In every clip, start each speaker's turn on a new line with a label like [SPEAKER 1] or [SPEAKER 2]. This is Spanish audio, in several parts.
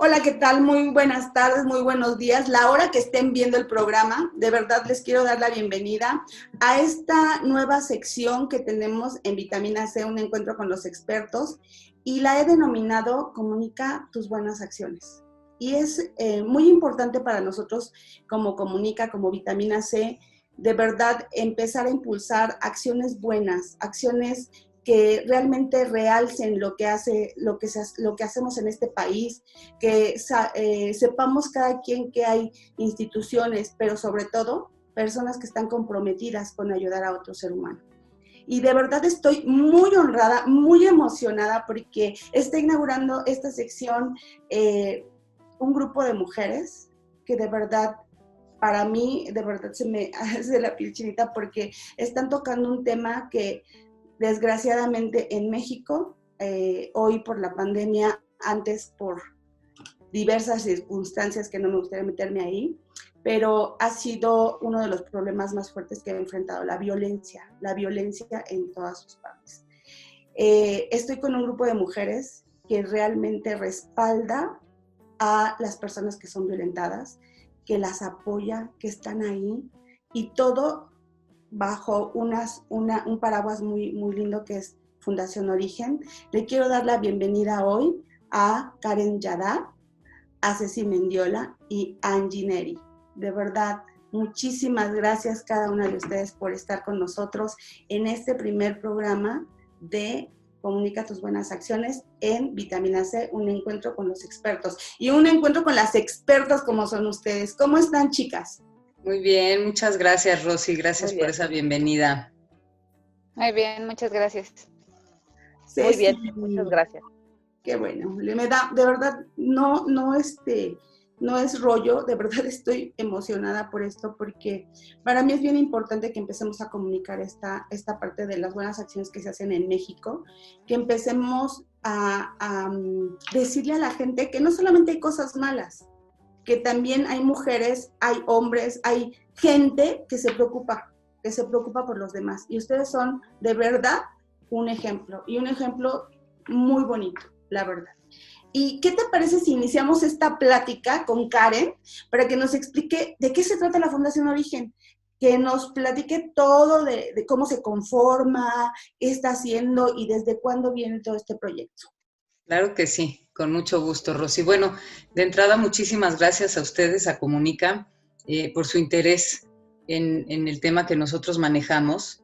[SPEAKER 1] Hola, ¿qué tal? Muy buenas tardes, muy buenos días. La hora que estén viendo el programa, de verdad les quiero dar la bienvenida a esta nueva sección que tenemos en Vitamina C, un encuentro con los expertos, y la he denominado Comunica tus buenas acciones. Y es muy importante para nosotros como Comunica, como Vitamina C, de verdad empezar a impulsar acciones buenas, acciones que realmente realcen lo que hacemos en este país, que sepamos cada quien que hay instituciones, pero sobre todo personas que están comprometidas con ayudar a otro ser humano. Y de verdad estoy muy honrada, muy emocionada porque está inaugurando esta sección un grupo de mujeres que de verdad, para mí, de verdad se me hace la piel chinita porque están tocando un tema que desgraciadamente en México, hoy por la pandemia, antes por diversas circunstancias que no me gustaría meterme ahí, pero ha sido uno de los problemas más fuertes que he enfrentado, la violencia en todas sus partes. Estoy con un grupo de mujeres que realmente respalda a las personas que son violentadas, que las apoya, que están ahí, y todo bajo un paraguas muy, muy lindo que es Fundación Origen. Le quiero dar la bienvenida hoy a Karen Yadá, a Ceci Mendiola y Angie Neri. De verdad, muchísimas gracias cada una de ustedes por estar con nosotros en este primer programa de Comunica tus buenas acciones en Vitamina C, un encuentro con los expertos y un encuentro con las expertas como son ustedes. ¿Cómo están, chicas?
[SPEAKER 2] Muy bien, muchas gracias, Rosy, gracias por esa bienvenida.
[SPEAKER 3] Muy bien, muchas gracias.
[SPEAKER 1] Ceci,
[SPEAKER 4] muy bien, muchas gracias.
[SPEAKER 1] Qué bueno, me da, de verdad, no es rollo, de verdad estoy emocionada por esto porque para mí es bien importante que empecemos a comunicar esta parte de las buenas acciones que se hacen en México, que empecemos a decirle a la gente que no solamente hay cosas malas, que también hay mujeres, hay hombres, hay gente que se preocupa por los demás. Y ustedes son de verdad un ejemplo, y un ejemplo muy bonito, la verdad. ¿Y qué te parece si iniciamos esta plática con Karen para que nos explique de qué se trata la Fundación Origen? Que nos platique todo de cómo se conforma, qué está haciendo y desde cuándo viene todo este proyecto.
[SPEAKER 2] Claro que sí, con mucho gusto, Rosy. Bueno, de entrada, muchísimas gracias a ustedes, a Comunica, por su interés en el tema que nosotros manejamos,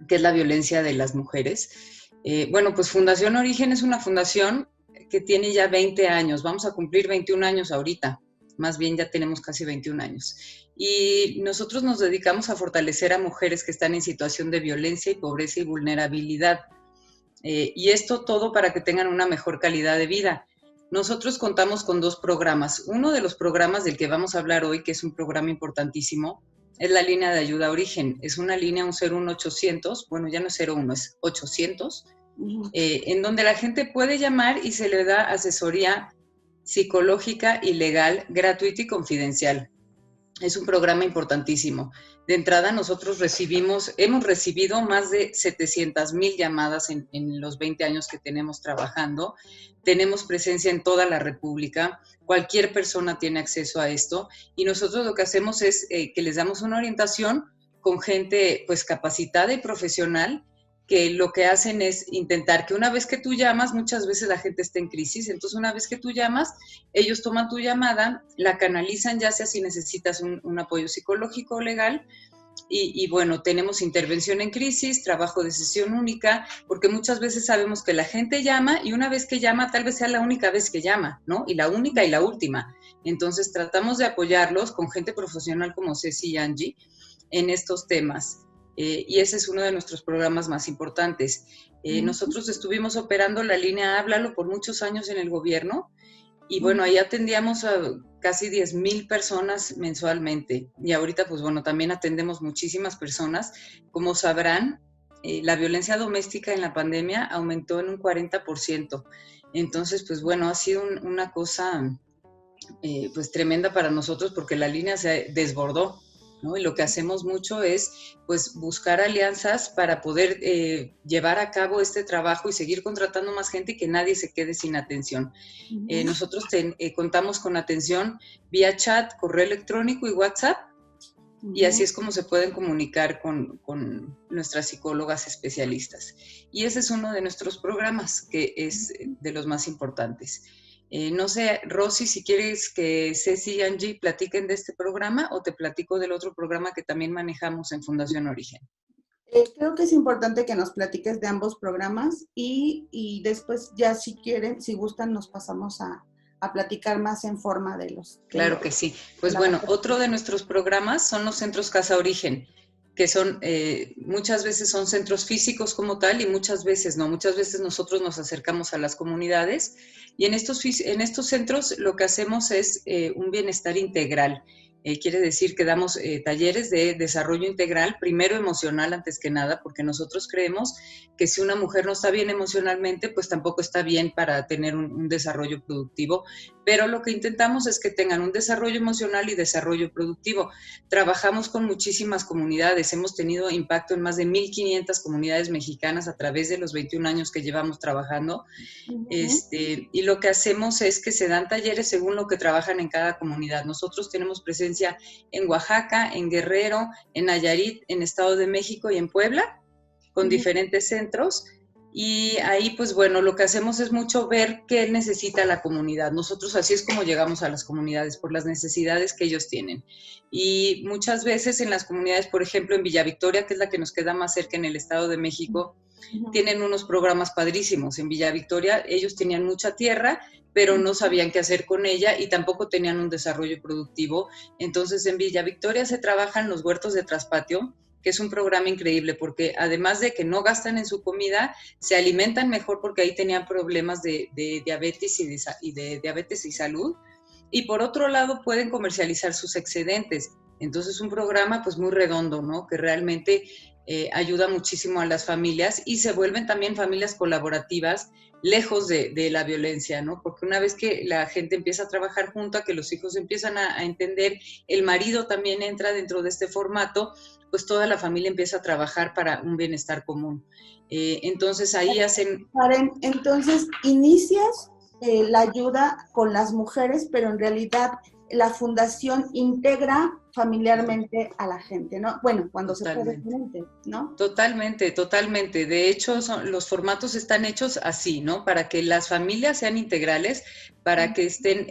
[SPEAKER 2] que es la violencia de las mujeres. Bueno, pues Fundación Origen es una fundación que tiene ya 20 años, vamos a cumplir 21 años ahorita, más bien ya tenemos casi 21 años. Y nosotros nos dedicamos a fortalecer a mujeres que están en situación de violencia y pobreza y vulnerabilidad. Y esto todo para que tengan una mejor calidad de vida. Nosotros contamos con 2 programas. Uno de los programas del que vamos a hablar hoy, que es un programa importantísimo, es la línea de ayuda Origen. Es una línea, un 01800, bueno, ya no es 01, es 800, en donde la gente puede llamar y se le da asesoría psicológica y legal, gratuita y confidencial. Es un programa importantísimo. De entrada, nosotros hemos recibido más de 700,000 llamadas en los 20 años que tenemos trabajando. Tenemos presencia en toda la República. Cualquier persona tiene acceso a esto. Y nosotros lo que hacemos es que les damos una orientación con gente pues capacitada y profesional, que lo que hacen es intentar que una vez que tú llamas, muchas veces la gente está en crisis, entonces una vez que tú llamas, ellos toman tu llamada, la canalizan, ya sea si necesitas un apoyo psicológico o legal, y bueno, tenemos intervención en crisis, trabajo de sesión única, porque muchas veces sabemos que la gente llama y una vez que llama, tal vez sea la única vez que llama, ¿no? Y la única y la última. Entonces tratamos de apoyarlos con gente profesional como Ceci y Angie en estos temas. Y ese es uno de nuestros programas más importantes. Nosotros estuvimos operando la línea Háblalo por muchos años en el gobierno, y bueno, ahí atendíamos a casi 10,000 personas mensualmente. Y ahorita, pues bueno, también atendemos muchísimas personas. Como sabrán, la violencia doméstica en la pandemia aumentó en un 40%. Entonces, pues bueno, ha sido una cosa pues tremenda para nosotros porque la línea se desbordó. ¿no? Y lo que hacemos mucho es, pues, buscar alianzas para poder llevar a cabo este trabajo y seguir contratando más gente y que nadie se quede sin atención. Nosotros contamos con atención vía chat, correo electrónico y WhatsApp, y así es como se pueden comunicar con nuestras psicólogas especialistas. Y ese es uno de nuestros programas, que es de los más importantes. No sé, Rosy, si quieres que Ceci y Angie platiquen de este programa o te platico del otro programa que también manejamos en Fundación Origen.
[SPEAKER 1] Creo que es importante que nos platiques de ambos programas y después ya si quieren, si gustan, nos pasamos a platicar más en forma de los...
[SPEAKER 2] Claro que sí. Pues bueno, otro de nuestros programas son los centros Casa Origen, que son, muchas veces son centros físicos como tal y muchas veces no. Muchas veces nosotros nos acercamos a las comunidades y en estos centros lo que hacemos es un bienestar integral. Quiere decir que damos talleres de desarrollo integral, primero emocional antes que nada, porque nosotros creemos que si una mujer no está bien emocionalmente, pues tampoco está bien para tener un desarrollo productivo, pero lo que intentamos es que tengan un desarrollo emocional y desarrollo productivo. Trabajamos con muchísimas comunidades, hemos tenido impacto en más de 1,500 comunidades mexicanas a través de los 21 años que llevamos trabajando, y lo que hacemos es que se dan talleres según lo que trabajan en cada comunidad. Nosotros tenemos presencia en Oaxaca, en Guerrero, en Nayarit, en Estado de México y en Puebla, con diferentes centros. Y ahí, pues bueno, lo que hacemos es mucho ver qué necesita la comunidad. Nosotros así es como llegamos a las comunidades, por las necesidades que ellos tienen. Y muchas veces en las comunidades, por ejemplo, en Villa Victoria, que es la que nos queda más cerca en el Estado de México, tienen unos programas padrísimos. En Villa Victoria ellos tenían mucha tierra, pero no sabían qué hacer con ella y tampoco tenían un desarrollo productivo. Entonces en Villa Victoria se trabajan los huertos de traspatio, que es un programa increíble porque además de que no gastan en su comida, se alimentan mejor porque ahí tenían problemas de diabetes y de diabetes y salud. Y por otro lado pueden comercializar sus excedentes. Entonces un programa pues muy redondo, ¿no? Que realmente ayuda muchísimo a las familias y se vuelven también familias colaborativas lejos de la violencia, ¿no? Porque una vez que la gente empieza a trabajar junta, que los hijos empiezan a entender, el marido también entra dentro de este formato, pues toda la familia empieza a trabajar para un bienestar común. Entonces ahí hacen...
[SPEAKER 1] Entonces inicias la ayuda con las mujeres, pero en realidad la fundación integra familiarmente a la gente, ¿no? Bueno, cuando
[SPEAKER 2] Totalmente.
[SPEAKER 1] se puede, ¿no?
[SPEAKER 2] Totalmente, totalmente. De hecho, los formatos están hechos así, ¿no? Para que las familias sean integrales, para que estén,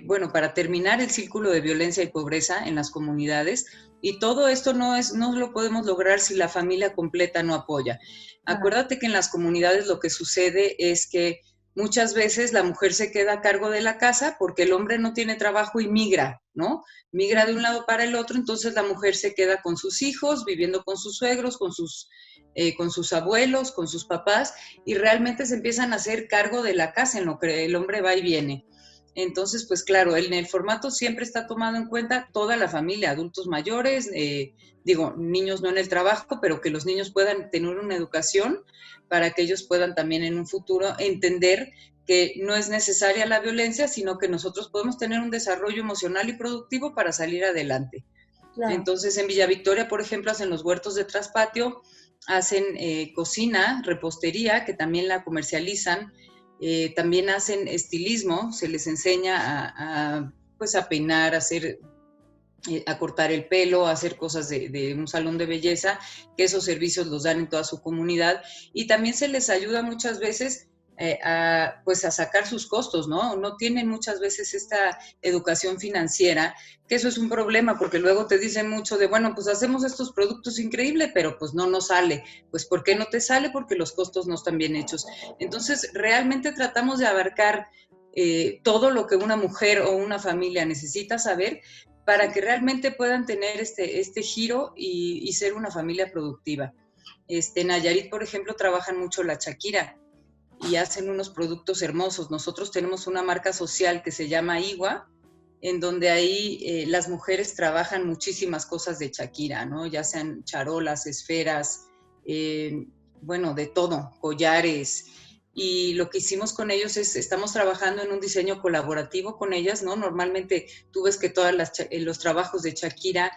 [SPEAKER 2] bueno, para terminar el círculo de violencia y pobreza en las comunidades. Y todo esto no lo podemos lograr si la familia completa no apoya. Acuérdate que en las comunidades lo que sucede es que muchas veces la mujer se queda a cargo de la casa porque el hombre no tiene trabajo y migra, ¿no? Migra de un lado para el otro, entonces la mujer se queda con sus hijos, viviendo con sus suegros, con sus abuelos, con sus papás, y realmente se empiezan a hacer cargo de la casa en lo que el hombre va y viene. Entonces, pues claro, en el formato siempre está tomado en cuenta toda la familia, adultos mayores, niños no en el trabajo, pero que los niños puedan tener una educación para que ellos puedan también en un futuro entender que no es necesaria la violencia, sino que nosotros podemos tener un desarrollo emocional y productivo para salir adelante. Claro. Entonces, en Villa Victoria, por ejemplo, hacen los huertos de traspatio, hacen cocina, repostería, que también la comercializan, también hacen estilismo, se les enseña a peinar, a cortar el pelo, a hacer cosas de un salón de belleza, que esos servicios los dan en toda su comunidad, y también se les ayuda muchas veces a sacar sus costos, ¿no? No tienen muchas veces esta educación financiera, que eso es un problema, porque luego te dicen mucho de, bueno, pues hacemos estos productos increíbles, pero pues no nos sale. Pues, ¿por qué no te sale? Porque los costos no están bien hechos. Entonces, realmente tratamos de abarcar todo lo que una mujer o una familia necesita saber para que realmente puedan tener este giro y ser una familia productiva. En Nayarit, por ejemplo, trabajan mucho la Shakira y hacen unos productos hermosos. Nosotros tenemos una marca social que se llama Igua, en donde ahí las mujeres trabajan muchísimas cosas de Shakira, ¿no? Ya sean charolas, esferas, de todo, collares. Y lo que hicimos con ellos es, estamos trabajando en un diseño colaborativo con ellas, ¿no? Normalmente tú ves que todos los trabajos de Shakira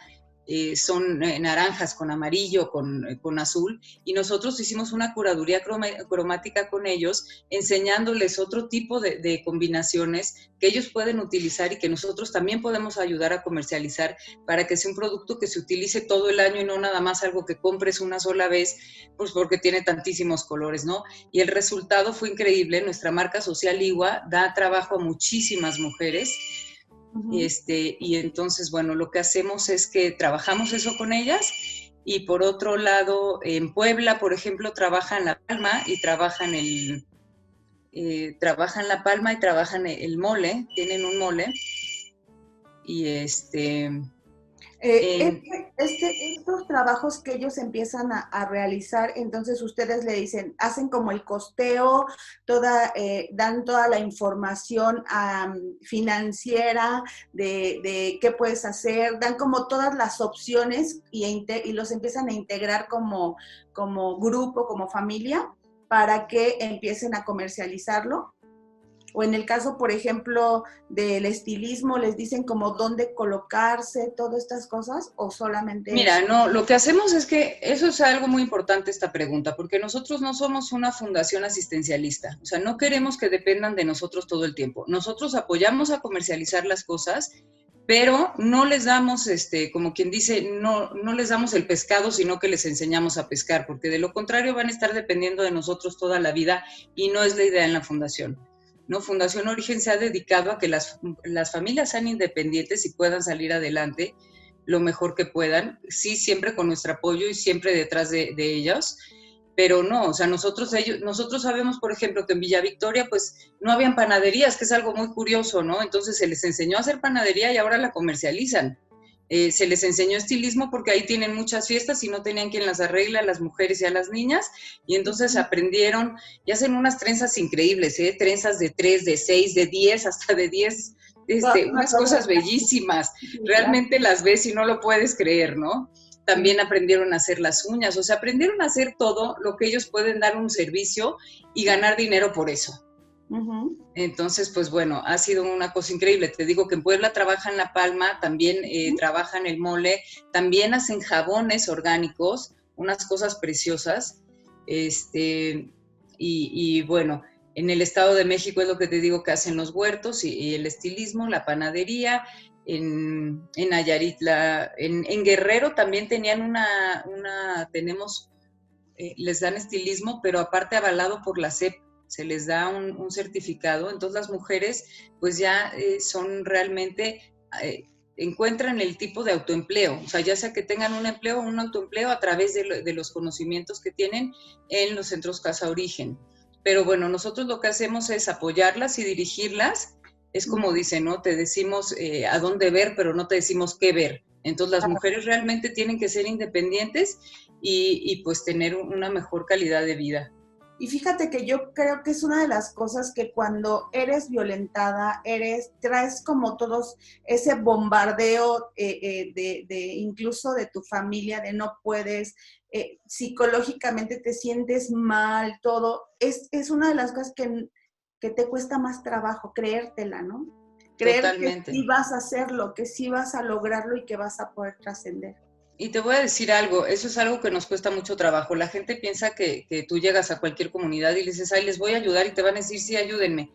[SPEAKER 2] son naranjas con amarillo, con azul, y nosotros hicimos una curaduría cromática con ellos, enseñándoles otro tipo de combinaciones que ellos pueden utilizar y que nosotros también podemos ayudar a comercializar para que sea un producto que se utilice todo el año y no nada más algo que compres una sola vez, pues porque tiene tantísimos colores, ¿no? Y el resultado fue increíble. Nuestra marca social Igua da trabajo a muchísimas mujeres. Y entonces, bueno, lo que hacemos es que trabajamos eso con ellas, y por otro lado, en Puebla, por ejemplo, trabajan la palma y trabajan trabajan el mole, tienen un mole, y
[SPEAKER 1] Estos trabajos que ellos empiezan a realizar, entonces ustedes le dicen, hacen como el costeo, dan toda la información financiera de qué puedes hacer, dan como todas las opciones y los empiezan a integrar como grupo, como familia, para que empiecen a comercializarlo. O en el caso, por ejemplo, del estilismo, les dicen como dónde colocarse, todas estas cosas, o solamente
[SPEAKER 2] Mira,
[SPEAKER 1] eso.
[SPEAKER 2] no, lo que hacemos es que eso es algo muy importante, esta pregunta, porque nosotros no somos una fundación asistencialista, o sea, no queremos que dependan de nosotros todo el tiempo. Nosotros apoyamos a comercializar las cosas, pero no les damos, como quien dice, no les damos el pescado, sino que les enseñamos a pescar, porque de lo contrario van a estar dependiendo de nosotros toda la vida, y no es la idea en la fundación. ¿No? Fundación Origen se ha dedicado a que las familias sean independientes y puedan salir adelante lo mejor que puedan, sí, siempre con nuestro apoyo y siempre detrás de ellos, pero no, o sea, nosotros sabemos, por ejemplo, que en Villa Victoria, pues, no habían panaderías, que es algo muy curioso, ¿no? Entonces se les enseñó a hacer panadería y ahora la comercializan. Se les enseñó estilismo porque ahí tienen muchas fiestas y no tenían quien las arregle a las mujeres y a las niñas, y entonces aprendieron y hacen unas trenzas increíbles, trenzas de 3, de 6, de 10, hasta de 10, unas cosas bellísimas. Realmente las ves y no lo puedes creer, ¿no? También aprendieron a hacer las uñas, o sea, aprendieron a hacer todo lo que ellos pueden dar un servicio y ganar dinero por eso. Entonces, pues bueno, ha sido una cosa increíble. Te digo que en Puebla trabajan la palma, también trabajan el mole, también hacen jabones orgánicos, unas cosas preciosas. Y bueno, en el Estado de México es lo que te digo, que hacen los huertos y el estilismo, la panadería. En Nayarit, en Guerrero también tenían tenemos, les dan estilismo, pero aparte avalado por la SEP, se les da un certificado. Entonces las mujeres pues ya son realmente, encuentran el tipo de autoempleo, o sea, ya sea que tengan un empleo o un autoempleo a través de los conocimientos que tienen en los centros Casa Origen. Pero bueno, nosotros lo que hacemos es apoyarlas y dirigirlas. Es como dicen, ¿no? Te decimos a dónde ver, pero no te decimos qué ver. Entonces las mujeres realmente tienen que ser independientes y pues tener una mejor calidad de vida.
[SPEAKER 1] Y fíjate que yo creo que es una de las cosas que cuando eres violentada, traes como todos ese bombardeo incluso de tu familia, de no puedes, psicológicamente te sientes mal, todo. Es una de las cosas que te cuesta más trabajo, creértela, ¿no? Creer
[SPEAKER 2] Totalmente.
[SPEAKER 1] que sí vas a hacerlo, que sí vas a lograrlo y que vas a poder trascender.
[SPEAKER 2] Y te voy a decir algo, eso es algo que nos cuesta mucho trabajo. La gente piensa que tú llegas a cualquier comunidad y le dices, ay, les voy a ayudar, y te van a decir, sí, ayúdenme.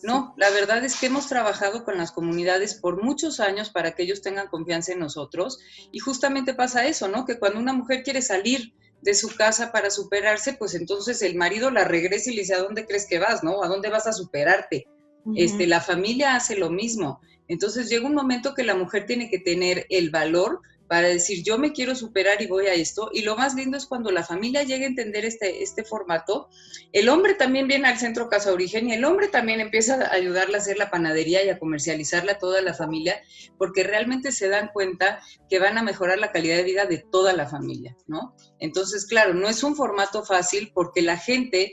[SPEAKER 2] No, la verdad es que hemos trabajado con las comunidades por muchos años para que ellos tengan confianza en nosotros, y justamente pasa eso, ¿no? Que cuando una mujer quiere salir de su casa para superarse, pues entonces el marido la regresa y le dice, ¿a dónde crees que vas, no? ¿A dónde vas a superarte? La familia hace lo mismo. Entonces llega un momento que la mujer tiene que tener el valor para decir, yo me quiero superar y voy a esto. Y lo más lindo es cuando la familia llega a entender este formato. El hombre también viene al centro Casa Origen y el hombre también empieza a ayudarle a hacer la panadería y a comercializarla a toda la familia, porque realmente se dan cuenta que van a mejorar la calidad de vida de toda la familia, ¿no? Entonces, claro, no es un formato fácil porque la gente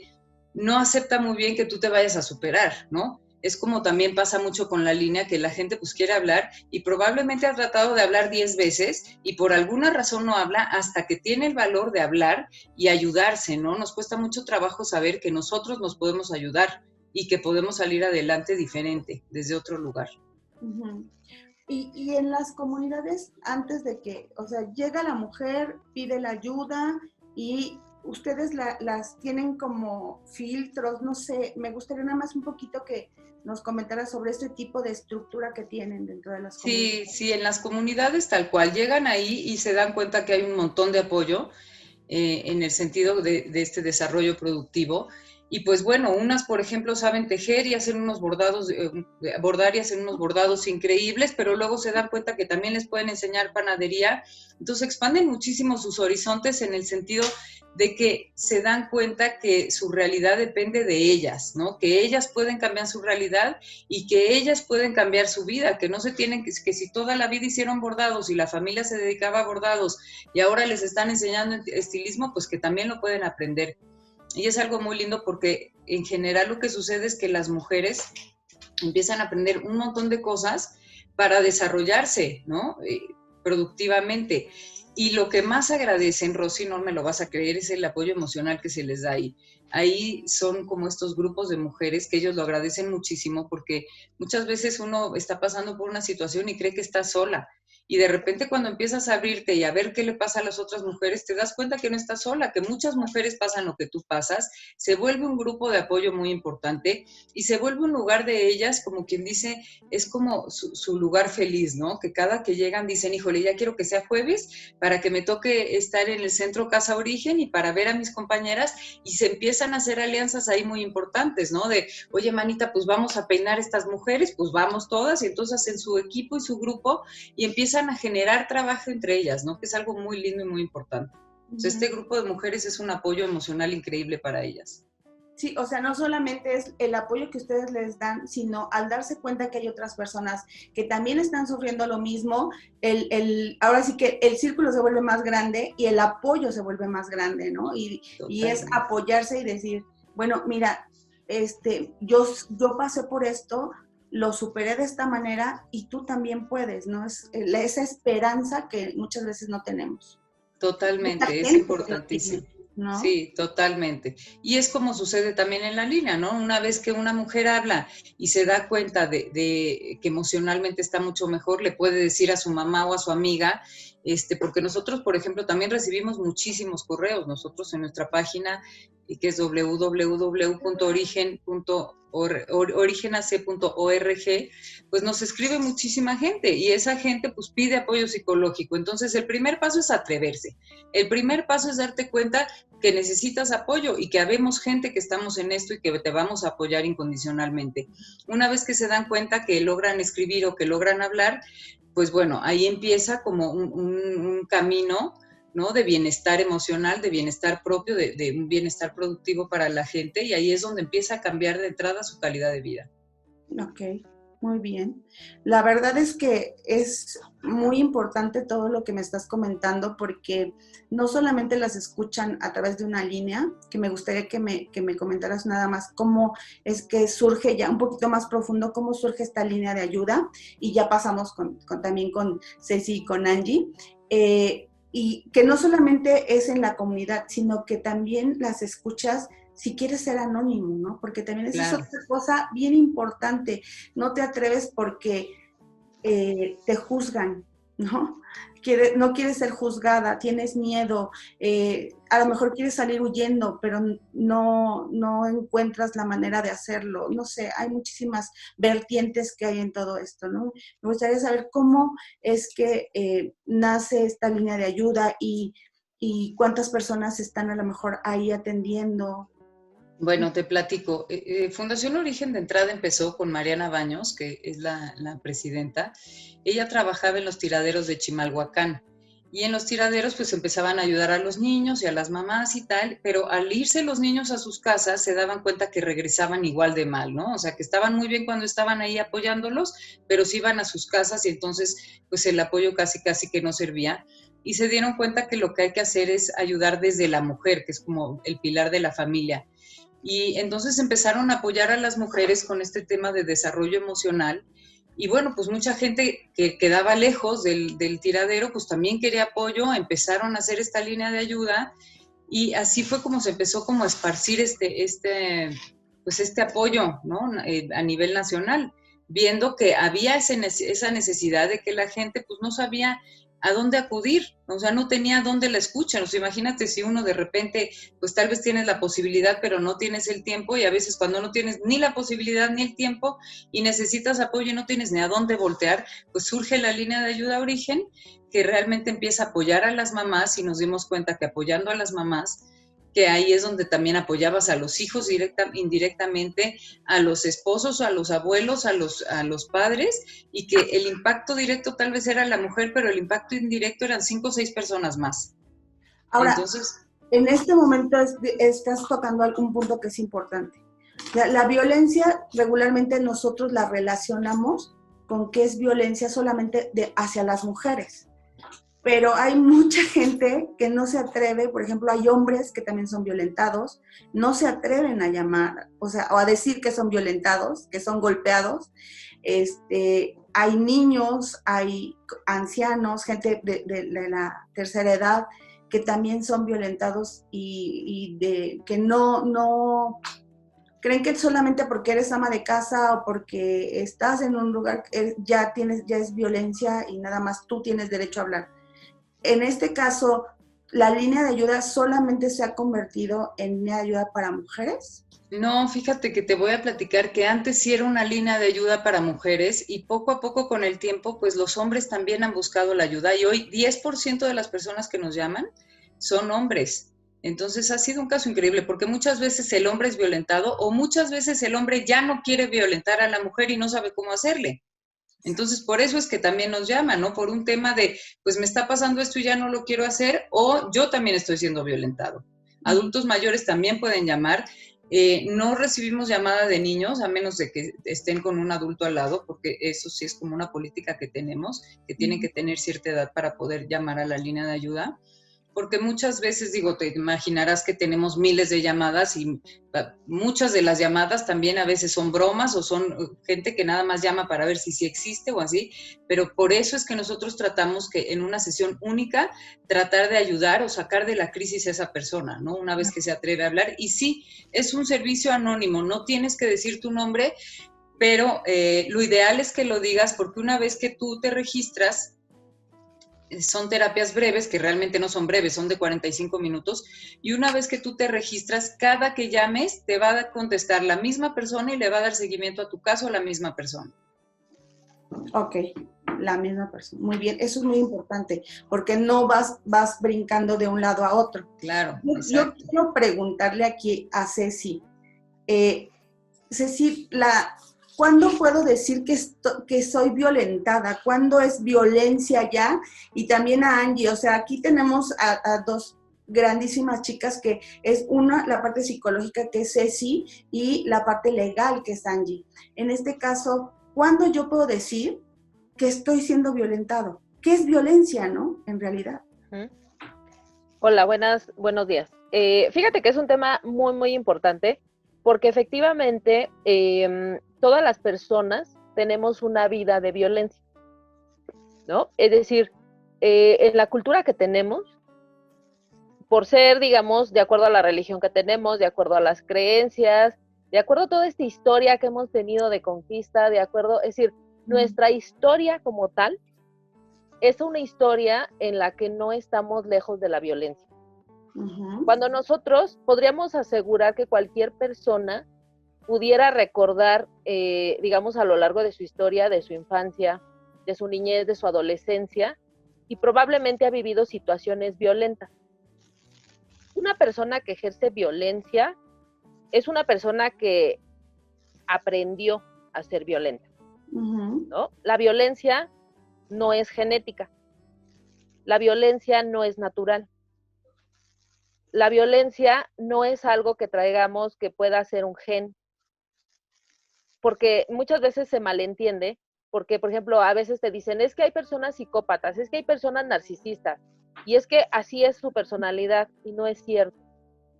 [SPEAKER 2] no acepta muy bien que tú te vayas a superar, ¿no? Es como también pasa mucho con la línea, que la gente pues quiere hablar y probablemente ha tratado de hablar 10 veces y por alguna razón no habla hasta que tiene el valor de hablar y ayudarse, ¿no? Nos cuesta mucho trabajo saber que nosotros nos podemos ayudar y que podemos salir adelante diferente, desde otro lugar.
[SPEAKER 1] Y en las comunidades, antes de que, o sea, llega la mujer, pide la ayuda y ustedes las tienen como filtros, no sé, me gustaría nada más un poquito que nos comentaras sobre este tipo de estructura que tienen dentro de las
[SPEAKER 2] Sí,
[SPEAKER 1] comunidades.
[SPEAKER 2] sí, en las comunidades tal cual, llegan ahí y se dan cuenta que hay un montón de apoyo en el sentido de este desarrollo productivo. Y pues bueno, unas, por ejemplo, saben tejer y hacen unos bordados, bordar y hacen unos bordados increíbles, pero luego se dan cuenta que también les pueden enseñar panadería. Entonces expanden muchísimo sus horizontes en el sentido de que se dan cuenta que su realidad depende de ellas, ¿no? Que ellas pueden cambiar su realidad y que ellas pueden cambiar su vida, que no se tienen, que si toda la vida hicieron bordados y la familia se dedicaba a bordados y ahora les están enseñando estilismo, pues que también lo pueden aprender. Y es algo muy lindo porque en general lo que sucede es que las mujeres empiezan a aprender un montón de cosas para desarrollarse, ¿no? Productivamente. Y lo que más agradecen, Rosy, no me lo vas a creer, es el apoyo emocional que se les da ahí. Ahí son como estos grupos de mujeres que ellos lo agradecen muchísimo porque muchas veces uno está pasando por una situación y cree que está sola. Y de repente cuando empiezas a abrirte y a ver qué le pasa a las otras mujeres, te das cuenta que no estás sola, que muchas mujeres pasan lo que tú pasas, se vuelve un grupo de apoyo muy importante y se vuelve un lugar de ellas, como quien dice, es como su lugar feliz, ¿no? Que cada que llegan dicen, híjole, ya quiero que sea jueves para que me toque estar en el centro Casa Origen y para ver a mis compañeras, y se empiezan a hacer alianzas ahí muy importantes, ¿no? De, oye, manita, pues vamos a peinar estas mujeres, pues vamos todas, y entonces hacen su equipo y su grupo y empiezan a generar trabajo entre ellas, ¿no? Que es algo muy lindo y muy importante. Entonces, este grupo de mujeres es un apoyo emocional increíble para ellas.
[SPEAKER 1] Sí, o sea, no solamente es el apoyo que ustedes les dan, sino al darse cuenta que hay otras personas que también están sufriendo lo mismo, ahora sí que el círculo se vuelve más grande y el apoyo se vuelve más grande, ¿no? Y es
[SPEAKER 2] Totalmente.
[SPEAKER 1] apoyarse y decir, bueno, mira, yo pasé por esto, lo superé de esta manera y tú también puedes, ¿no? Es esa esperanza que muchas veces no tenemos. Mucha
[SPEAKER 2] Totalmente, es
[SPEAKER 1] gente que no tiene,
[SPEAKER 2] importantísimo.
[SPEAKER 1] ¿no?
[SPEAKER 2] Sí, totalmente. Y es como sucede también en la línea, ¿no? Una vez que una mujer habla y se da cuenta de que emocionalmente está mucho mejor, le puede decir a su mamá o a su amiga, porque nosotros, por ejemplo, también recibimos muchísimos correos, nosotros en nuestra página, que es www.origenac.org, pues nos escribe muchísima gente y esa gente pues pide apoyo psicológico. Entonces el primer paso es atreverse. El primer paso es darte cuenta que necesitas apoyo y que habemos gente que estamos en esto y que te vamos a apoyar incondicionalmente. Una vez que se dan cuenta que logran escribir o que logran hablar, pues bueno, ahí empieza como un camino, ¿no? De bienestar emocional, de bienestar propio, de un bienestar productivo para la gente, y ahí es donde empieza a cambiar de entrada su calidad de vida.
[SPEAKER 1] Ok, muy bien. La verdad es que es muy importante todo lo que me estás comentando porque no solamente las escuchan a través de una línea, que me gustaría que me comentaras nada más cómo es que surge ya un poquito más profundo, cómo surge esta línea de ayuda y ya pasamos también con Ceci y con Angie. Y que no solamente es en la comunidad, sino que también las escuchas si quieres ser anónimo, ¿no? Porque también esa es
[SPEAKER 2] Claro.
[SPEAKER 1] otra cosa bien importante. No te atreves porque te juzgan, ¿no? No quieres ser juzgada, tienes miedo, a lo mejor quieres salir huyendo, pero no encuentras la manera de hacerlo. No sé, hay muchísimas vertientes que hay en todo esto, ¿no? Me gustaría saber cómo es que nace esta línea de ayuda y cuántas personas están a lo mejor ahí atendiendo.
[SPEAKER 2] Bueno, te platico. Fundación Origen de entrada empezó con Mariana Baños, que es la presidenta. Ella trabajaba en los tiraderos de Chimalhuacán y en los tiraderos pues empezaban a ayudar a los niños y a las mamás y tal, pero al irse los niños a sus casas se daban cuenta que regresaban igual de mal, ¿no? O sea, que estaban muy bien cuando estaban ahí apoyándolos, pero se iban a sus casas y entonces pues el apoyo casi que no servía. Y se dieron cuenta que lo que hay que hacer es ayudar desde la mujer, que es como el pilar de la familia. Y entonces empezaron a apoyar a las mujeres con este tema de desarrollo emocional. Y bueno, pues mucha gente que quedaba lejos del tiradero, pues también quería apoyo, empezaron a hacer esta línea de ayuda y así fue como se empezó como a esparcir pues este apoyo, ¿no? A nivel nacional. viendo que había esa necesidad de que la gente pues no sabía a dónde acudir, o sea, no tenía dónde la escuchan. O sea, imagínate si uno de repente, pues tal vez tienes la posibilidad, pero no tienes el tiempo, y a veces cuando no tienes ni la posibilidad ni el tiempo y necesitas apoyo y no tienes ni a dónde voltear, pues surge la línea de ayuda Origen, que realmente empieza a apoyar a las mamás, y nos dimos cuenta que apoyando a las mamás, que ahí es donde también apoyabas a los hijos indirectamente, a los esposos, a los abuelos, a los padres, y que el impacto directo tal vez era la mujer, pero el impacto indirecto eran 5 o 6 personas más.
[SPEAKER 1] Ahora,
[SPEAKER 2] Entonces,
[SPEAKER 1] en este momento estás tocando algún punto que es importante. La violencia regularmente nosotros la relacionamos con que es violencia solamente hacia las mujeres. Pero hay mucha gente que no se atreve, por ejemplo, hay hombres que también son violentados, no se atreven a llamar, o sea, o a decir que son violentados, que son golpeados. Hay niños, hay ancianos, gente de la tercera edad que también son violentados y que no creen que solamente porque eres ama de casa o porque estás en un lugar ya es violencia y nada más tú tienes derecho a hablar. En este caso, ¿la línea de ayuda solamente se ha convertido en línea de ayuda para mujeres?
[SPEAKER 2] no, fíjate que te voy a platicar que antes sí era una línea de ayuda para mujeres, y poco a poco con el tiempo, pues los hombres también han buscado la ayuda, y hoy 10% de las personas que nos llaman son hombres. Entonces ha sido un caso increíble, porque muchas veces el hombre es violentado, o muchas veces el hombre ya no quiere violentar a la mujer y no sabe cómo hacerle. Entonces, por eso es que también nos llaman, ¿no? Por un tema de, pues me está pasando esto y ya no lo quiero hacer, o yo también estoy siendo violentado. Adultos mayores también pueden llamar. No recibimos llamada de niños, a menos de que estén con un adulto al lado, porque eso sí es como una política que tenemos, que tienen que tener cierta edad para poder llamar a la línea de ayuda. Porque muchas veces, digo, te imaginarás que tenemos miles de llamadas, y muchas de las llamadas también a veces son bromas, o son gente que nada más llama para ver si sí existe o así, pero por eso es que nosotros tratamos que en una sesión única tratar de ayudar o sacar de la crisis a esa persona, ¿no? Una vez que se atreve a hablar. Y sí, es un servicio anónimo, no tienes que decir tu nombre, pero lo ideal es que lo digas, porque una vez que tú te registras, son terapias breves, que realmente no son breves, son de 45 minutos, y una vez que tú te registras, cada que llames te va a contestar la misma persona y le va a dar seguimiento a tu caso a la misma persona.
[SPEAKER 1] Ok, la misma persona. Muy bien, eso es muy importante, porque no vas brincando de un lado a otro.
[SPEAKER 2] Claro,
[SPEAKER 1] Yo quiero preguntarle aquí a Ceci. Ceci, ¿cuándo puedo decir que soy violentada? ¿Cuándo es violencia ya? Y también a Angie, o sea, aquí tenemos a dos grandísimas chicas, que es una, la parte psicológica, que es Ceci, y la parte legal, que es Angie. En este caso, ¿cuándo yo puedo decir que estoy siendo violentado? ¿Qué es violencia, no? En realidad.
[SPEAKER 4] Hola, buenos días. Fíjate que es un tema muy, muy importante, porque efectivamente todas las personas tenemos una vida de violencia, ¿no? Es decir, en la cultura que tenemos, por ser, digamos, de acuerdo a la religión que tenemos, de acuerdo a las creencias, de acuerdo a toda esta historia que hemos tenido de conquista, de acuerdo, es decir, nuestra historia como tal es una historia en la que no estamos lejos de la violencia.
[SPEAKER 1] Uh-huh.
[SPEAKER 4] Cuando nosotros podríamos asegurar que cualquier persona pudiera recordar, digamos, a lo largo de su historia, de su infancia, de su niñez, de su adolescencia, y probablemente ha vivido situaciones violentas. Una persona que ejerce violencia es una persona que aprendió a ser violenta, ¿no? La violencia no es genética. La violencia no es natural. La violencia no es algo que traigamos que pueda ser un gen, porque muchas veces se malentiende, porque, por ejemplo, a veces te dicen, es que hay personas psicópatas, es que hay personas narcisistas, y es que así es su personalidad, y no es cierto.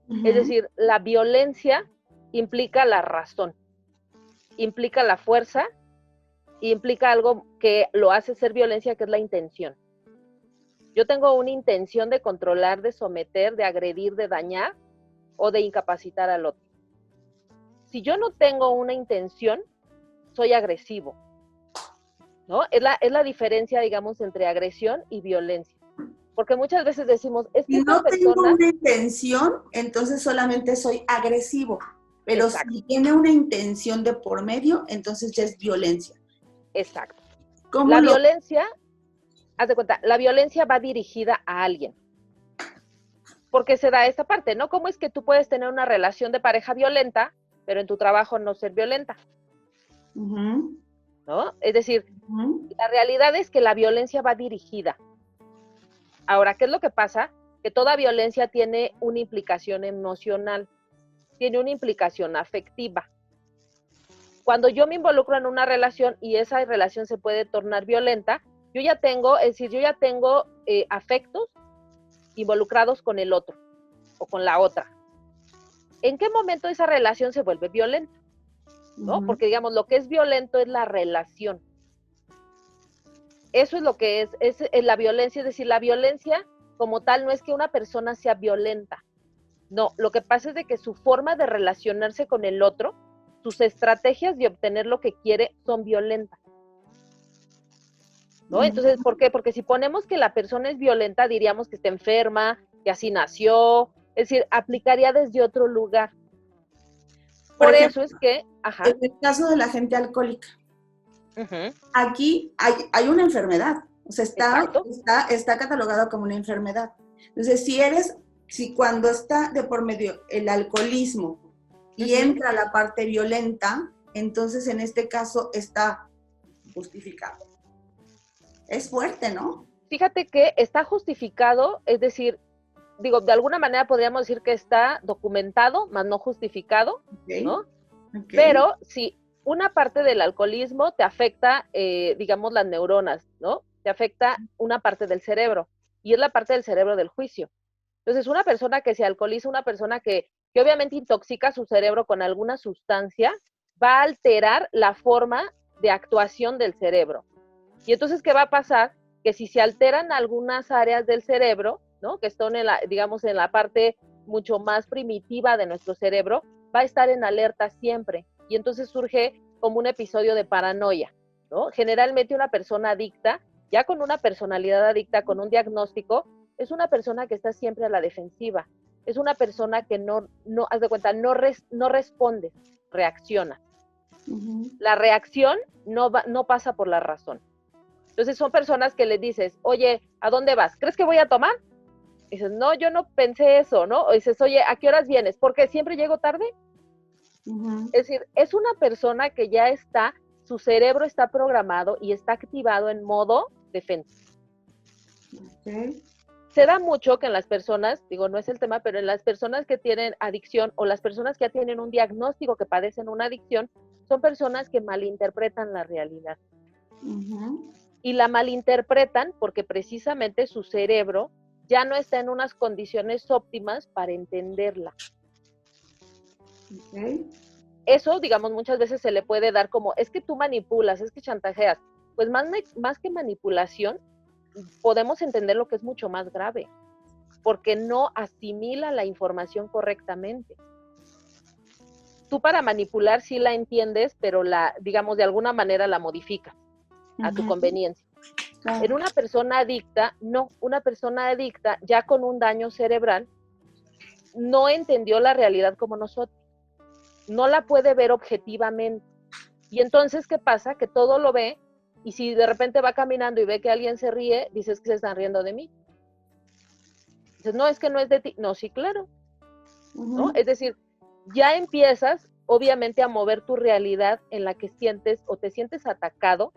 [SPEAKER 4] Uh-huh. Es decir, la violencia implica la razón, implica la fuerza, y implica algo que lo hace ser violencia, que es la intención. Yo tengo una intención de controlar, de someter, de agredir, de dañar o de incapacitar al otro. Si yo no tengo una intención, soy agresivo, ¿no? Es la diferencia, digamos, entre agresión y violencia. Porque muchas veces decimos, es que
[SPEAKER 1] Si
[SPEAKER 4] esta
[SPEAKER 1] no tengo
[SPEAKER 4] persona...
[SPEAKER 1] una intención, entonces solamente soy agresivo. Pero
[SPEAKER 4] Exacto,
[SPEAKER 1] si tiene una intención de por medio, entonces ya es violencia.
[SPEAKER 4] exacto.
[SPEAKER 1] ¿Cómo
[SPEAKER 4] La
[SPEAKER 1] lo...?
[SPEAKER 4] violencia, haz de cuenta, la violencia va dirigida a alguien. Porque se da esta parte, ¿no? ¿Cómo es que tú puedes tener una relación de pareja violenta, pero en tu trabajo no ser violenta?
[SPEAKER 1] Ujú,
[SPEAKER 4] ¿No? Es decir,
[SPEAKER 1] ujú,
[SPEAKER 4] la realidad es que la violencia va dirigida. Ahora, ¿qué es lo que pasa? Que toda violencia tiene una implicación emocional, tiene una implicación afectiva. Cuando yo me involucro en una relación y esa relación se puede tornar violenta, yo ya tengo afectos involucrados con el otro o con la otra. ¿En qué momento esa relación se vuelve violenta? ¿No?
[SPEAKER 1] ujú.
[SPEAKER 4] Porque, digamos, lo que es violento es la relación. Eso es lo que es la violencia, es decir, la violencia como tal no es que una persona sea violenta. No, lo que pasa es de que su forma de relacionarse con el otro, sus estrategias de obtener lo que quiere son violentas, ¿no? Entonces, ¿por qué? Porque si ponemos que la persona es violenta, diríamos que está enferma, que así nació, es decir, aplicaría desde otro lugar.
[SPEAKER 1] Por
[SPEAKER 4] Por
[SPEAKER 1] ejemplo,
[SPEAKER 4] eso es que, ajá,
[SPEAKER 1] en el caso de la gente alcohólica,
[SPEAKER 4] uh-huh,
[SPEAKER 1] aquí hay una enfermedad, o sea,
[SPEAKER 4] exacto,
[SPEAKER 1] está catalogado como una enfermedad. Entonces, si cuando está de por medio el alcoholismo y
[SPEAKER 4] uh-huh.
[SPEAKER 1] entra la parte violenta, entonces en este caso está justificado. Es fuerte, ¿no?
[SPEAKER 4] Fíjate que está justificado, es decir, digo, de alguna manera podríamos decir que está documentado, más no justificado,
[SPEAKER 1] Ok,
[SPEAKER 4] ¿no?
[SPEAKER 1] ok.
[SPEAKER 4] Pero si una parte del alcoholismo te afecta, digamos, las neuronas, ¿no? Te afecta una parte del cerebro, y es la parte del cerebro del juicio. Entonces, una persona que se alcoholiza, una persona que obviamente intoxica su cerebro con alguna sustancia, va a alterar la forma de actuación del cerebro. Y entonces, ¿qué va a pasar? Que si se alteran algunas áreas del cerebro, ¿no? Que están en la, digamos, en la parte mucho más primitiva de nuestro cerebro, va a estar en alerta siempre. Y entonces surge como un episodio de paranoia, ¿no? Generalmente una persona adicta, ya con una personalidad adicta, con un diagnóstico, es una persona que está siempre a la defensiva. Es una persona que haz de cuenta, no responde, reacciona.
[SPEAKER 1] Uh-huh.
[SPEAKER 4] La reacción no pasa por la razón. Entonces son personas que le dices, oye, ¿a dónde vas? ¿Crees que voy a tomar? Y dices, no, yo no pensé eso, ¿no? O dices, oye, ¿a qué horas vienes? ¿Porque siempre llego tarde?
[SPEAKER 1] Uh-huh.
[SPEAKER 4] Es decir, es una persona que ya está, su cerebro está programado y está activado en modo defensa.
[SPEAKER 1] Okay.
[SPEAKER 4] Se da mucho que en las personas, digo, no es el tema, pero en las personas que tienen adicción o las personas que ya tienen un diagnóstico que padecen una adicción, son personas que malinterpretan la realidad.
[SPEAKER 1] Uh-huh.
[SPEAKER 4] Y la malinterpretan porque precisamente su cerebro ya no está en unas condiciones óptimas para entenderla.
[SPEAKER 1] Okay.
[SPEAKER 4] Eso, digamos, muchas veces se le puede dar como, es que tú manipulas, es que chantajeas. Pues más que manipulación, podemos entender lo que es mucho más grave, porque no asimila la información correctamente. Tú para manipular sí la entiendes, pero digamos, de alguna manera la modificas a tu conveniencia.
[SPEAKER 1] Claro.
[SPEAKER 4] En una persona adicta, no, una persona adicta ya con un daño cerebral no entendió la realidad como nosotros, no la puede ver objetivamente. Y entonces, ¿qué pasa? Que todo lo ve, y si de repente va caminando y ve que alguien se ríe, dices que se están riendo de mí. Dices, no, es que no es de ti. No, sí, claro, ¿no?
[SPEAKER 1] Uh-huh.
[SPEAKER 4] Es decir, ya empiezas, obviamente, a mover tu realidad en la que sientes o te sientes atacado,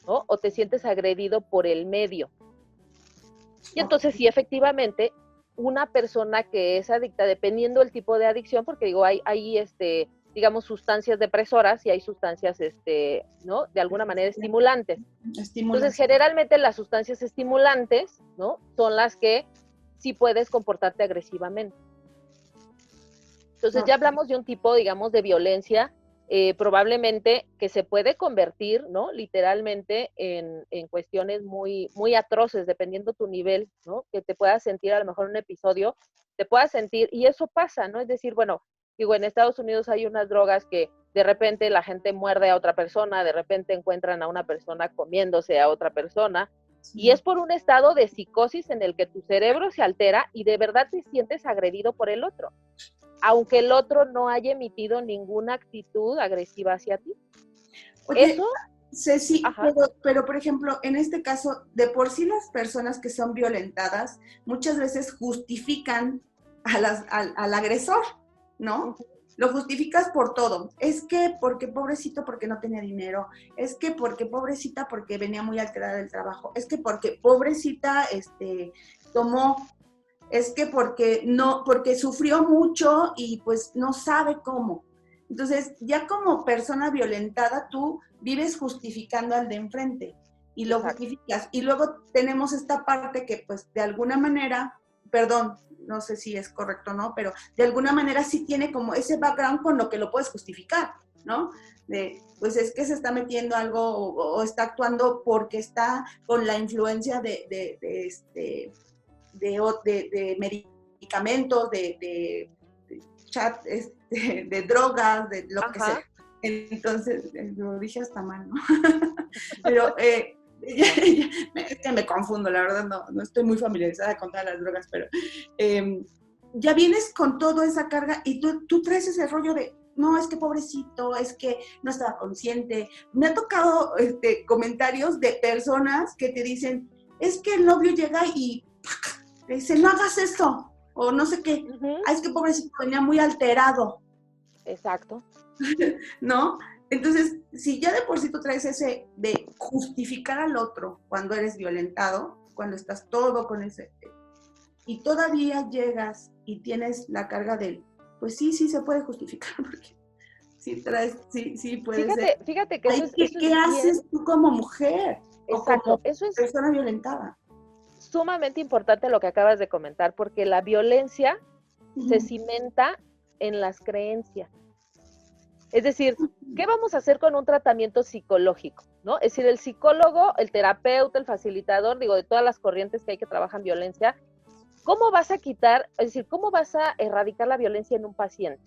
[SPEAKER 4] ¿no? O te sientes agredido por el medio. Y entonces sí, efectivamente, una persona que es adicta, dependiendo del tipo de adicción, porque digo, hay digamos, sustancias depresoras y hay sustancias, ¿no? De alguna manera estimulantes. Entonces,
[SPEAKER 1] Estimulas.
[SPEAKER 4] generalmente las sustancias estimulantes, ¿no? Son las que sí puedes comportarte agresivamente. Entonces, ya hablamos de un tipo, digamos, de violencia probablemente que se puede convertir, ¿no? Literalmente en cuestiones muy, muy atroces, dependiendo tu nivel, ¿no? Que te puedas sentir a lo mejor en un episodio, te puedas sentir, y eso pasa, ¿no? Es decir, bueno, Digo, en Estados Unidos hay unas drogas que de repente la gente muerde a otra persona, de repente encuentran a una persona comiéndose a otra persona, y es por un estado de psicosis en el que tu cerebro se altera y de verdad te sientes agredido por el otro, aunque el otro no haya emitido ninguna actitud agresiva hacia ti.
[SPEAKER 1] Oye,
[SPEAKER 4] Eso,
[SPEAKER 1] Ceci, pero por ejemplo, en este caso, de por sí las personas que son violentadas muchas veces justifican al agresor, ¿no? Lo justificas por todo. Es que porque pobrecito porque no tenía dinero, es que porque pobrecita porque venía muy alterada del trabajo, es que porque pobrecita tomó, es que porque sufrió mucho y pues no sabe cómo. Entonces, ya como persona violentada, tú vives justificando al de enfrente y lo justificas. Y luego tenemos esta parte que, pues, de alguna manera, perdón, no sé si es correcto o no, pero de alguna manera sí tiene como ese background con lo que lo puedes justificar, ¿no? Pues es que se está metiendo algo o está actuando porque está con la influencia de medicamentos, de chat, de drogas, de lo que sea. Entonces, lo dije hasta mal, ¿no? Pero es que me confundo, la verdad, no estoy muy familiarizada con todas las drogas, pero ya vienes con toda esa carga y tú traes ese rollo de, no, es que pobrecito, es que no estaba consciente. Me ha tocado comentarios de personas que te dicen, es que el novio llega y te dice, no hagas esto, o no sé qué. Es que pobrecito venía muy alterado.
[SPEAKER 4] Exacto.
[SPEAKER 1] ¿No? Entonces, si ya de por sí tú traes ese de justificar al otro cuando eres violentado, cuando estás todo con ese, y todavía llegas y tienes la carga del, pues sí se puede justificar, porque sí puede ser.
[SPEAKER 4] Fíjate que
[SPEAKER 1] ¿Qué haces tú como mujer?
[SPEAKER 4] Exacto,
[SPEAKER 1] o como persona violentada?
[SPEAKER 4] Sumamente importante lo que acabas de comentar, porque la violencia se cimenta en las creencias. Es decir, ¿qué vamos a hacer con un tratamiento psicológico? ¿No? Es decir, el psicólogo, el terapeuta, el facilitador, digo, de todas las corrientes que hay que trabajan violencia, ¿cómo vas a quitar, es decir, cómo vas a erradicar la violencia en un paciente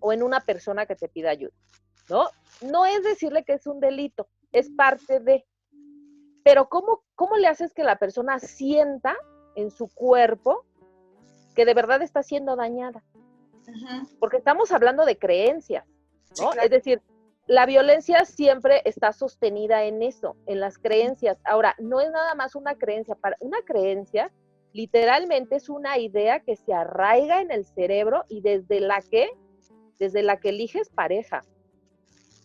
[SPEAKER 4] o en una persona que te pida ayuda? ¿No? No es decirle que es un delito, es parte de. Pero ¿cómo le haces que la persona sienta en su cuerpo que de verdad está siendo dañada? Porque estamos hablando de creencias, ¿no? Sí, claro. Es decir, la violencia siempre está sostenida en eso, en las creencias. Ahora, no es nada más una creencia. Una creencia literalmente es una idea que se arraiga en el cerebro y desde la que eliges pareja,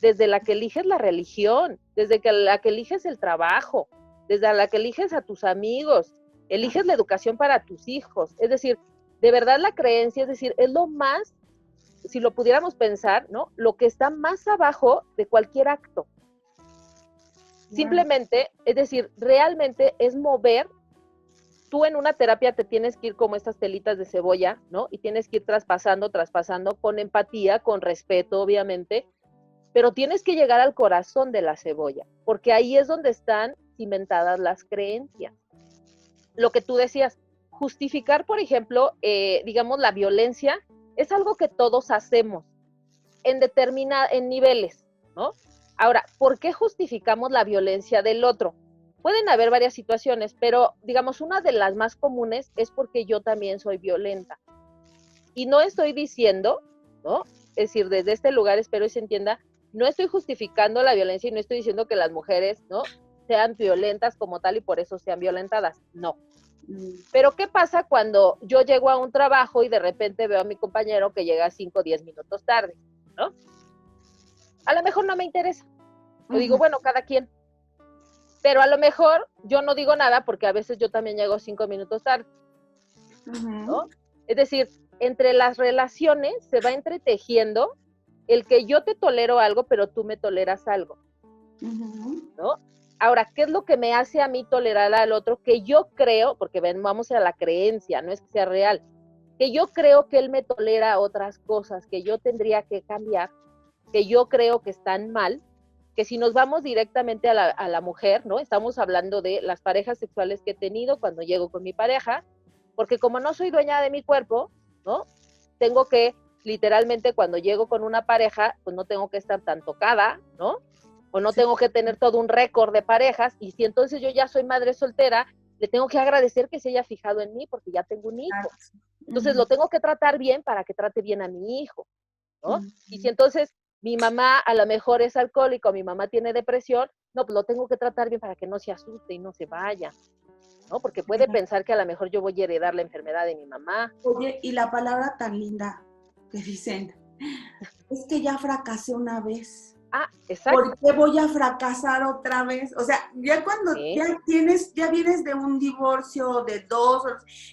[SPEAKER 4] desde la que eliges la religión, desde la que eliges el trabajo, desde la que eliges a tus amigos, eliges la educación para tus hijos. Es decir, de verdad la creencia, es decir, es lo más, si lo pudiéramos pensar, ¿no? Lo que está más abajo de cualquier acto. Simplemente, es decir, realmente es mover. Tú en una terapia te tienes que ir como estas telitas de cebolla, ¿no? Y tienes que ir traspasando con empatía, con respeto, obviamente, pero tienes que llegar al corazón de la cebolla, porque ahí es donde están cimentadas las creencias. Lo que tú decías, justificar, por ejemplo, digamos, la violencia, es algo que todos hacemos en niveles, ¿no? Ahora, ¿por qué justificamos la violencia del otro? Pueden haber varias situaciones, pero digamos, una de las más comunes es porque yo también soy violenta. Y no estoy diciendo, ¿no? Es decir, desde este lugar espero y se entienda, no estoy justificando la violencia y no estoy diciendo que las mujeres, ¿no?, sean violentas como tal y por eso sean violentadas. No. Pero ¿qué pasa cuando yo llego a un trabajo y de repente veo a mi compañero que llega 5 o 10 minutos tarde, ¿no? A lo mejor no me interesa. Yo digo, bueno, cada quien. Pero a lo mejor yo no digo nada porque a veces yo también llego 5 minutos tarde, ¿no? Es decir, entre las relaciones se va entretejiendo el que yo te tolero algo, pero tú me toleras algo, ¿no? Ahora, ¿qué es lo que me hace a mí tolerar al otro? Que yo creo, porque vamos a la creencia, no es que sea real, que yo creo que él me tolera otras cosas que yo tendría que cambiar, que yo creo que están mal, que si nos vamos directamente a la mujer, ¿no? Estamos hablando de las parejas sexuales que he tenido cuando llego con mi pareja, porque como no soy dueña de mi cuerpo, ¿no?, tengo que literalmente cuando llego con una pareja, pues no tengo que estar tan tocada, ¿no? O no tengo que tener todo un récord de parejas, y si entonces yo ya soy madre soltera, le tengo que agradecer que se haya fijado en mí porque ya tengo un hijo. Entonces lo tengo que tratar bien para que trate bien a mi hijo, ¿no? Y si entonces mi mamá a lo mejor es alcohólica o mi mamá tiene depresión, no, pues lo tengo que tratar bien para que no se asuste y no se vaya, ¿no? Porque puede pensar que a lo mejor yo voy a heredar la enfermedad de mi mamá.
[SPEAKER 1] Oye, y la palabra tan linda que dicen, es que ya fracasé una vez.
[SPEAKER 4] Ah, exacto.
[SPEAKER 1] ¿Por qué voy a fracasar otra vez? O sea, ya cuando
[SPEAKER 4] Sí.
[SPEAKER 1] ya vienes de un divorcio de dos,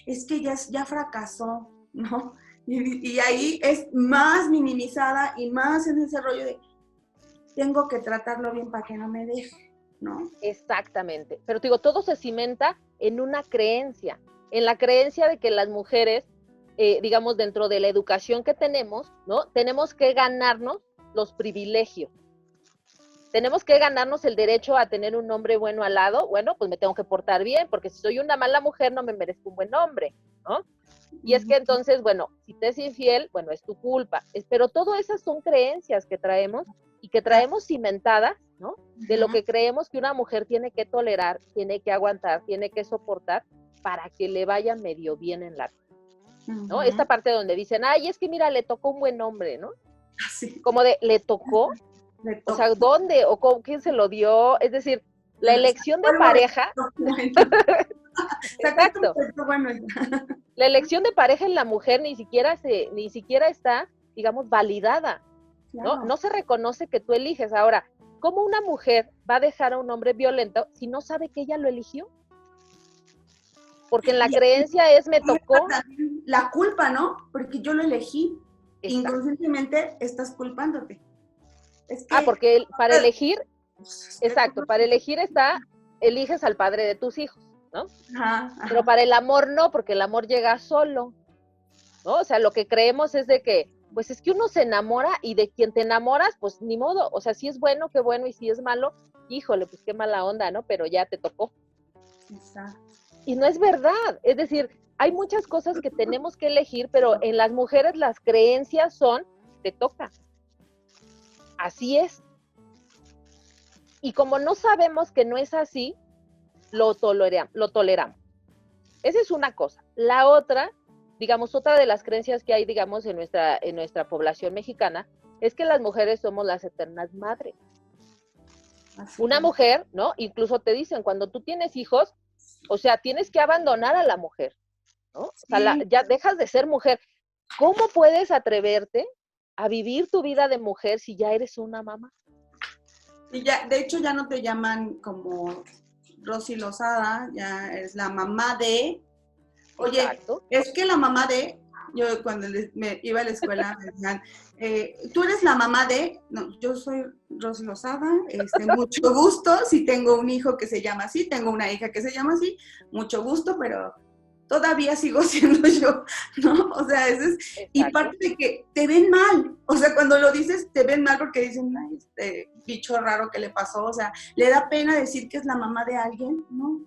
[SPEAKER 1] es que ya fracasó, ¿no? Y ahí es más minimizada y más en ese rollo de tengo que tratarlo bien para que no me deje, ¿no?
[SPEAKER 4] Exactamente. Pero te digo, todo se cimenta en una creencia, en la creencia de que las mujeres, digamos, dentro de la educación que tenemos, ¿no? Tenemos que ganarnos los privilegios. Tenemos que ganarnos el derecho a tener un hombre bueno al lado. Bueno, pues me tengo que portar bien, porque si soy una mala mujer no me merezco un buen hombre, ¿no? Y es que entonces, bueno, si te es infiel, bueno, es tu culpa. Pero todas esas son creencias que traemos y que traemos cimentadas, ¿no? De lo que creemos que una mujer tiene que tolerar, tiene que aguantar, tiene que soportar para que le vaya medio bien en la vida, ¿no? Esta parte donde dicen, ay, es que mira, le tocó un buen hombre, ¿no?
[SPEAKER 1] Sí.
[SPEAKER 4] Como de, ¿le tocó? O sea, ¿dónde? ¿O cómo, quién se lo dio? Es decir, la elección de pareja... Exacto. La elección de pareja en la mujer ni siquiera está, digamos, validada, ¿no? No se reconoce que tú eliges. Ahora, ¿cómo una mujer va a dejar a un hombre violento si no sabe que ella lo eligió? Porque en la creencia es, me tocó.
[SPEAKER 1] La culpa, ¿no? Porque yo lo elegí.
[SPEAKER 4] Exacto.
[SPEAKER 1] Inconscientemente estás culpándote. Es que,
[SPEAKER 4] porque para elegir, exacto, para elegir eliges al padre de tus hijos, ¿no?
[SPEAKER 1] Ajá.
[SPEAKER 4] Pero para el amor no, porque el amor llega solo, ¿no? O sea, lo que creemos es de que, pues es que uno se enamora y de quien te enamoras, pues ni modo, o sea, si es bueno, qué bueno, y si es malo, híjole, pues qué mala onda, ¿no? Pero ya te tocó.
[SPEAKER 1] Exacto.
[SPEAKER 4] Y no es verdad, es decir, hay muchas cosas que tenemos que elegir, pero en las mujeres las creencias son, te toca. Así es. Y como no sabemos que no es así, lo toleramos. Esa es una cosa. La otra, digamos, otra de las creencias que hay, digamos, en nuestra población mexicana, es que las mujeres somos las eternas madres. Una mujer, ¿no? Incluso te dicen, cuando tú tienes hijos, o sea, tienes que abandonar a la mujer, ¿no? O sea, ya dejas de ser mujer. ¿Cómo puedes atreverte a vivir tu vida de mujer si ya eres una mamá?
[SPEAKER 1] Y ya, de hecho, ya no te llaman como Rosy Lozada, ya es la mamá de. Oye, exacto. Es que la mamá de. Yo cuando me iba a la escuela me decían, tú eres la mamá de. No, yo soy Rosy Lozada, mucho gusto. Si tengo un hijo que se llama así, tengo una hija que se llama así, mucho gusto, pero todavía sigo siendo yo, ¿no? O sea, eso es, y parte de que te ven mal, o sea, cuando lo dices, te ven mal porque dicen, ay, este bicho raro que le pasó, o sea, le da pena decir que es la mamá de alguien, ¿no?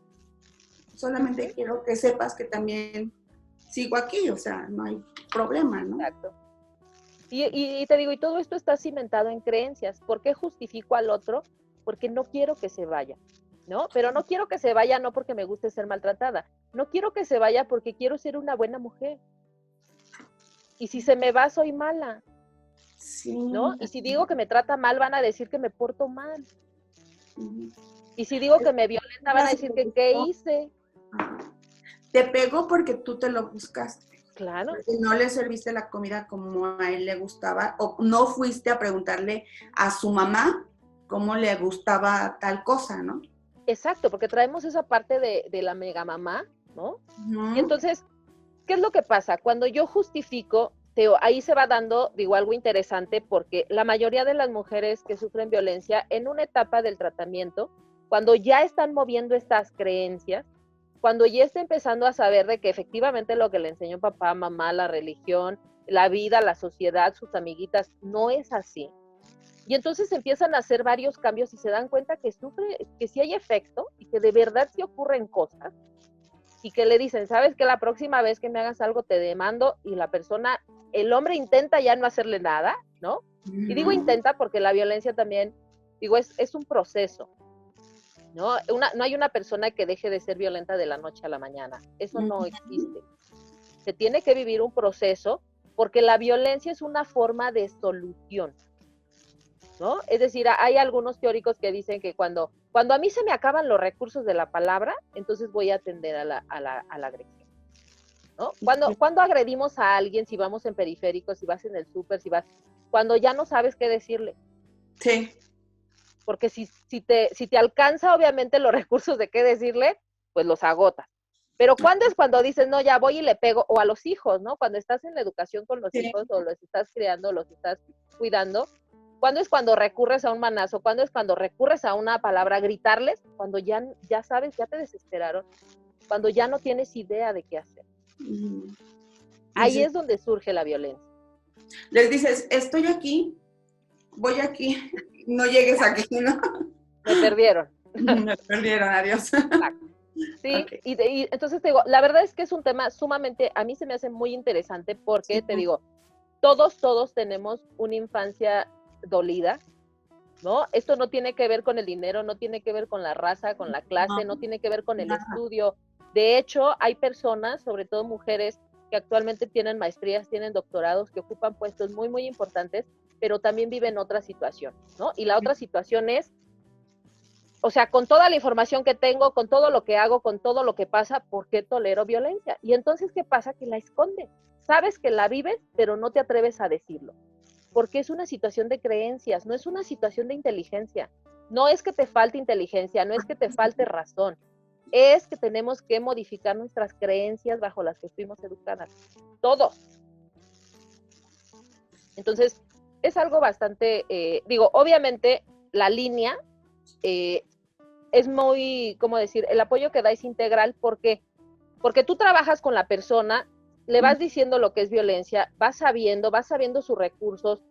[SPEAKER 1] Solamente quiero que sepas que también sigo aquí, o sea, no hay problema, ¿no?
[SPEAKER 4] Exacto. Y te digo, y todo esto está cimentado en creencias. ¿Por qué justifico al otro? Porque no quiero que se vaya, ¿no? Pero no quiero que se vaya no porque me guste ser maltratada. No quiero que se vaya porque quiero ser una buena mujer. Y si se me va, soy mala, ¿no? Y si digo que me trata mal, van a decir que me porto mal. Y si digo que me violenta, van a decir que qué hice.
[SPEAKER 1] Te pegó porque tú te lo buscaste.
[SPEAKER 4] Claro.
[SPEAKER 1] Porque no le serviste la comida como a él le gustaba, o no fuiste a preguntarle a su mamá cómo le gustaba tal cosa, ¿no?
[SPEAKER 4] Exacto, porque traemos esa parte de la mega mamá, ¿no? Y entonces, ¿qué es lo que pasa? Cuando yo justifico, ahí se va dando, digo, algo interesante, porque la mayoría de las mujeres que sufren violencia en una etapa del tratamiento, cuando ya están moviendo estas creencias, cuando ya está empezando a saber de que efectivamente lo que le enseñó papá, mamá, la religión, la vida, la sociedad, sus amiguitas, no es así. Y entonces empiezan a hacer varios cambios y se dan cuenta que sí hay efecto y que de verdad sí ocurren cosas. y que le dicen, ¿sabes qué? La próxima vez que me hagas algo te demando, y la persona, el hombre intenta ya no hacerle nada, ¿no? Y digo intenta porque la violencia también, digo, es un proceso, ¿no? No hay una persona que deje de ser violenta de la noche a la mañana, eso no existe. Se tiene que vivir un proceso, porque la violencia es una forma de solución, ¿no? Es decir, hay algunos teóricos que dicen que cuando a mí se me acaban los recursos de la palabra, entonces voy a atender a la agresión, ¿no? Cuando agredimos a alguien, si vamos en periféricos, si vas en el súper, cuando ya no sabes qué decirle.
[SPEAKER 1] Sí.
[SPEAKER 4] Porque si te alcanza, obviamente, los recursos de qué decirle, pues los agotas. Pero ¿cuándo es cuando dices, no, ya voy y le pego? O a los hijos, ¿no? Cuando estás en la educación con los hijos, o los estás criando, los estás cuidando, ¿cuándo es cuando recurres a un manazo? ¿Cuándo es cuando recurres a una palabra, gritarles? Cuando ya sabes, ya te desesperaron, cuando ya no tienes idea de qué hacer. Ahí es donde surge la violencia.
[SPEAKER 1] Les dices, estoy aquí, voy aquí, no llegues aquí, ¿no?
[SPEAKER 4] Me perdieron.
[SPEAKER 1] Me perdieron, adiós.
[SPEAKER 4] Exacto. Sí,
[SPEAKER 1] Okay.
[SPEAKER 4] y entonces te digo, la verdad es que es un tema sumamente, a mí se me hace muy interesante porque, te digo, todos tenemos una infancia dolida, ¿no? Esto no tiene que ver con el dinero, no tiene que ver con la raza, con la clase, no tiene que ver con el estudio. De hecho, hay personas, sobre todo mujeres, que actualmente tienen maestrías, tienen doctorados, que ocupan puestos muy, muy importantes, pero también viven otra situación, ¿no? Y la otra situación es, o sea, con toda la información que tengo, con todo lo que hago, con todo lo que pasa, ¿por qué tolero violencia? Y entonces, ¿qué pasa? Que la escondes. Sabes que la vives, pero no te atreves a decirlo. Porque es una situación de creencias, no es una situación de inteligencia. No es que te falte inteligencia, no es que te falte razón. Es que tenemos que modificar nuestras creencias bajo las que fuimos educadas. Todos. Entonces, es algo bastante, digo, obviamente, la línea es muy, ¿cómo decir? El apoyo que da es integral. ¿Por qué? Porque tú trabajas con la persona, le vas diciendo lo que es violencia, vas sabiendo sus recursos,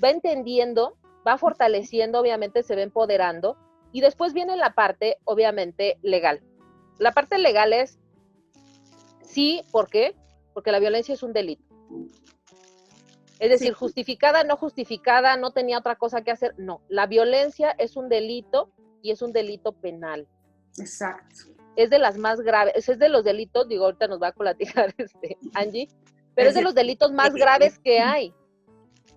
[SPEAKER 4] va entendiendo, va fortaleciendo, obviamente se va empoderando, y después viene la parte, obviamente, legal. La parte legal es, sí, ¿por qué? Porque la violencia es un delito. Es decir, justificada, no tenía otra cosa que hacer. No, la violencia es un delito y es un delito penal.
[SPEAKER 1] Exacto.
[SPEAKER 4] Es de las más graves, es de los delitos, digo, ahorita nos va a platicar Angie, pero es de los delitos más graves que hay.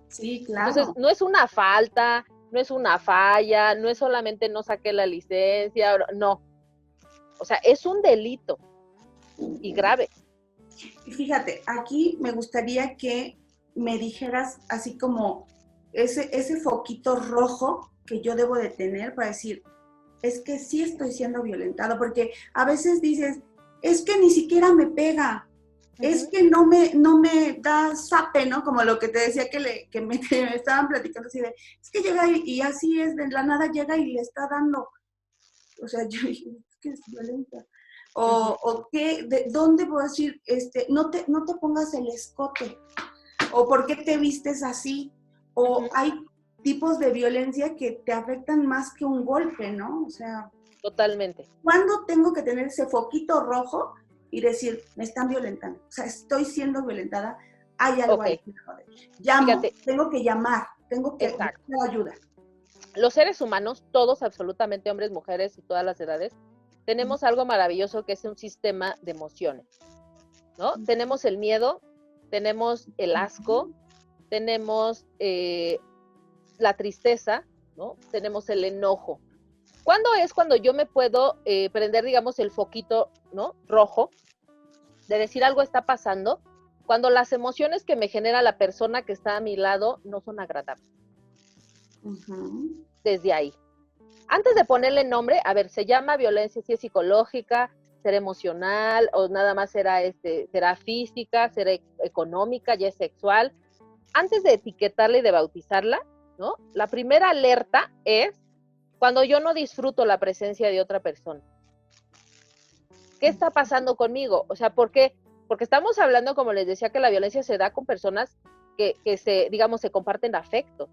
[SPEAKER 1] Sí, claro.
[SPEAKER 4] Entonces, no es una falta, no es una falla, no es solamente no saqué la licencia, no. O sea, es un delito y grave.
[SPEAKER 1] Fíjate, aquí me gustaría que me dijeras así como ese foquito rojo que yo debo de tener para decir, es que sí estoy siendo violentado, porque a veces dices, es que ni siquiera me pega, es que no me da zape, ¿no? Como lo que te decía que me estaban platicando así de, es que llega y así es, de la nada llega y le está dando. O sea, yo dije, es que es violenta. O qué, de dónde puedo decir, no te pongas el escote, o por qué te vistes así, o hay tipos de violencia que te afectan más que un golpe, ¿no? O sea,
[SPEAKER 4] totalmente.
[SPEAKER 1] ¿Cuándo tengo que tener ese foquito rojo y decir, me están violentando? O sea, estoy siendo violentada, hay algo ahí. Llamo, fíjate, tengo que llamar, tengo que buscar ayuda.
[SPEAKER 4] Los seres humanos, todos absolutamente, hombres, mujeres y todas las edades, tenemos algo maravilloso que es un sistema de emociones, ¿no? Tenemos el miedo, tenemos el asco, tenemos la tristeza, ¿no? Tenemos el enojo. ¿Cuándo es cuando yo me puedo prender, digamos, el foquito, ¿no? Rojo, de decir algo está pasando? Cuando las emociones que me genera la persona que está a mi lado no son agradables. Desde ahí. Antes de ponerle nombre, a ver, se llama violencia, si es psicológica, será emocional, o nada más será física, será económica, ya es sexual. Antes de etiquetarla y de bautizarla, ¿no? La primera alerta es cuando yo no disfruto la presencia de otra persona. ¿Qué está pasando conmigo? O sea, ¿por qué? Porque estamos hablando, como les decía, que la violencia se da con personas que se comparten afecto.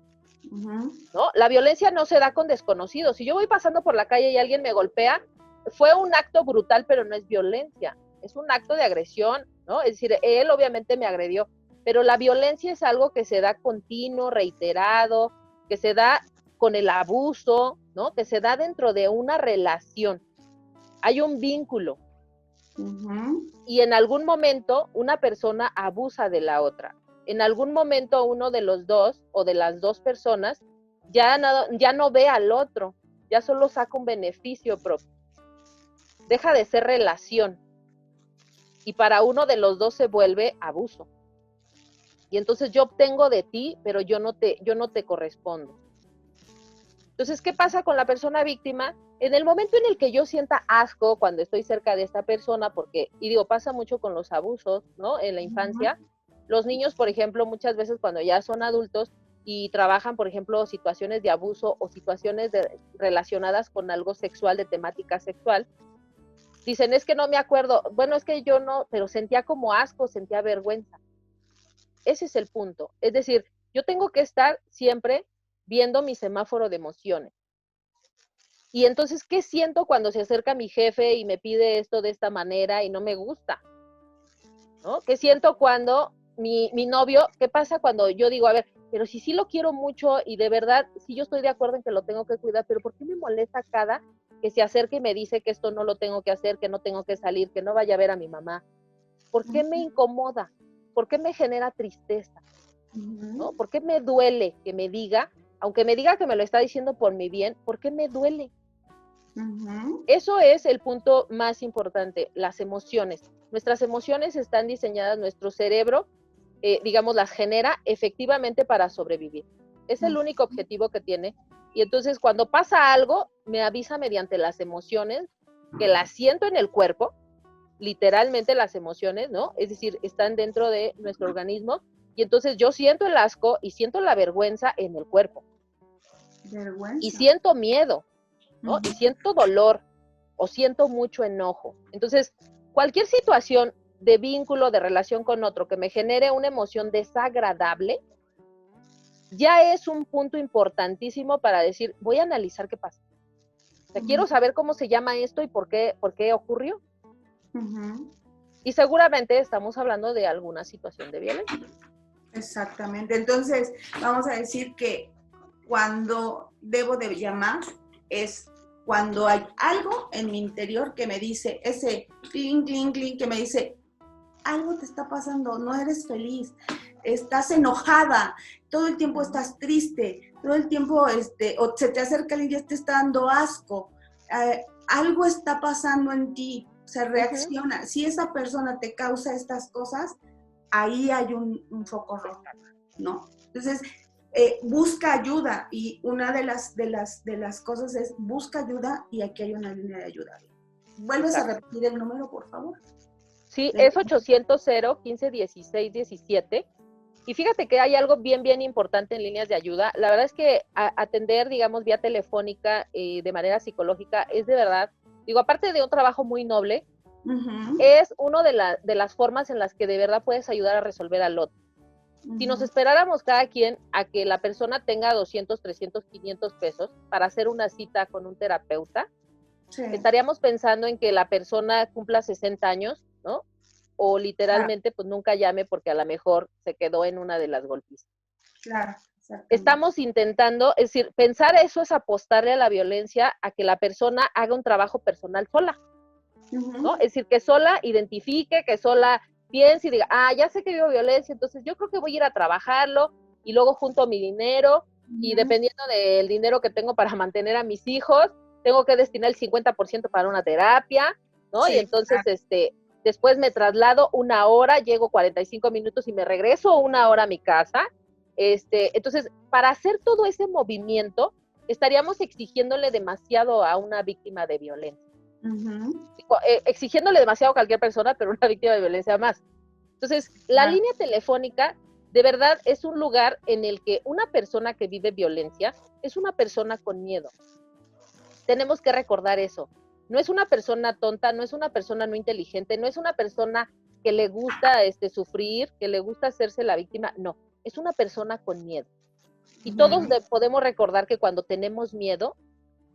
[SPEAKER 4] ¿No? La violencia no se da con desconocidos. Si yo voy pasando por la calle y alguien me golpea, fue un acto brutal, pero no es violencia. es un acto de agresión, ¿no? Es decir, él obviamente me agredió, pero la violencia es algo que se da continuo, reiterado, que se da con el abuso, ¿no? Que se da dentro de una relación. Hay un vínculo. Y en algún momento una persona abusa de la otra. En algún momento uno de los dos o de las dos personas ya no ve al otro, ya solo saca un beneficio propio. Deja de ser relación. Y para uno de los dos se vuelve abuso. Y entonces yo obtengo de ti, pero yo no te correspondo. Entonces, ¿qué pasa con la persona víctima? En el momento en el que yo sienta asco cuando estoy cerca de esta persona, porque, y digo, pasa mucho con los abusos, ¿no? En la infancia, los niños, por ejemplo, muchas veces cuando ya son adultos y trabajan, por ejemplo, situaciones de abuso o situaciones relacionadas con algo sexual, de temática sexual, dicen, es que no me acuerdo, bueno, es que yo no, pero sentía como asco, sentía vergüenza. Ese es el punto. Es decir, yo tengo que estar siempre viendo mi semáforo de emociones. Y entonces, ¿qué siento cuando se acerca mi jefe y me pide esto de esta manera y no me gusta? ¿No? ¿Qué siento cuando mi novio, qué pasa cuando yo digo, a ver, pero si sí lo quiero mucho y de verdad, sí yo estoy de acuerdo en que lo tengo que cuidar, pero ¿por qué me molesta cada que se acerque y me dice que esto no lo tengo que hacer, que no tengo que salir, que no vaya a ver a mi mamá? ¿Por qué me incomoda? ¿Por qué me genera tristeza? ¿No? ¿Por qué me duele que me diga, aunque me diga que me lo está diciendo por mi bien, ¿por qué me duele? Eso es el punto más importante, las emociones. Nuestras emociones están diseñadas, nuestro cerebro, digamos, las genera efectivamente para sobrevivir. Es el único objetivo que tiene. Y entonces cuando pasa algo, me avisa mediante las emociones, que las siento en el cuerpo, literalmente las emociones, ¿no? Es decir, están dentro de nuestro organismo. Y entonces yo siento el asco y siento la vergüenza en el cuerpo. Y siento miedo, ¿no? Y siento dolor o siento mucho enojo. Entonces, cualquier situación de vínculo, de relación con otro que me genere una emoción desagradable, ya es un punto importantísimo para decir, voy a analizar qué pasa. O sea, quiero saber cómo se llama esto y por qué ocurrió. Y seguramente estamos hablando de alguna situación de violencia.
[SPEAKER 1] Exactamente. Entonces, vamos a decir que cuando debo de llamar es cuando hay algo en mi interior que me dice, ese clink, clink, clink, que me dice, algo te está pasando, no eres feliz, estás enojada, todo el tiempo estás triste, todo el tiempo o se te acerca alguien y ya te está dando asco, algo está pasando en ti, se reacciona. Si esa persona te causa estas cosas, ahí hay un foco rojo, ¿no? Entonces, busca ayuda, y una de las cosas es busca ayuda, y aquí hay una línea de ayuda. ¿Vuelves a repetir el número, por favor?
[SPEAKER 4] Sí, es 800-1516-17. Y fíjate que hay algo bien, bien importante en líneas de ayuda. La verdad es que atender, digamos, vía telefónica de manera psicológica es de verdad, digo, aparte de un trabajo muy noble, es una de las formas en las que de verdad puedes ayudar a resolver al otro. Si nos esperáramos cada quien a que la persona tenga 200, 300, 500 pesos para hacer una cita con un terapeuta, estaríamos pensando en que la persona cumpla 60 años, ¿no? O literalmente pues nunca llame porque a lo mejor se quedó en una de las golpizas.
[SPEAKER 1] Claro.
[SPEAKER 4] Estamos intentando, es decir, pensar eso es apostarle a la violencia, a que la persona haga un trabajo personal sola, ¿no? Es decir, que sola identifique, que sola piense y diga, ya sé que vivo violencia, entonces yo creo que voy a ir a trabajarlo y luego junto mi dinero y dependiendo del dinero que tengo para mantener a mis hijos, tengo que destinar el 50% para una terapia, ¿no? Sí, y entonces, después me traslado 1 hora, llego 45 minutos y me regreso 1 hora a mi casa. Entonces, para hacer todo ese movimiento, estaríamos exigiéndole demasiado a una víctima de violencia. Exigiéndole demasiado a cualquier persona, pero una víctima de violencia más. Entonces, la línea telefónica, de verdad, es un lugar en el que una persona que vive violencia es una persona con miedo. Tenemos que recordar eso. No es una persona tonta, no es una persona no inteligente, no es una persona que le gusta sufrir, que le gusta hacerse la víctima, no, es una persona con miedo. Y todos podemos recordar que cuando tenemos miedo,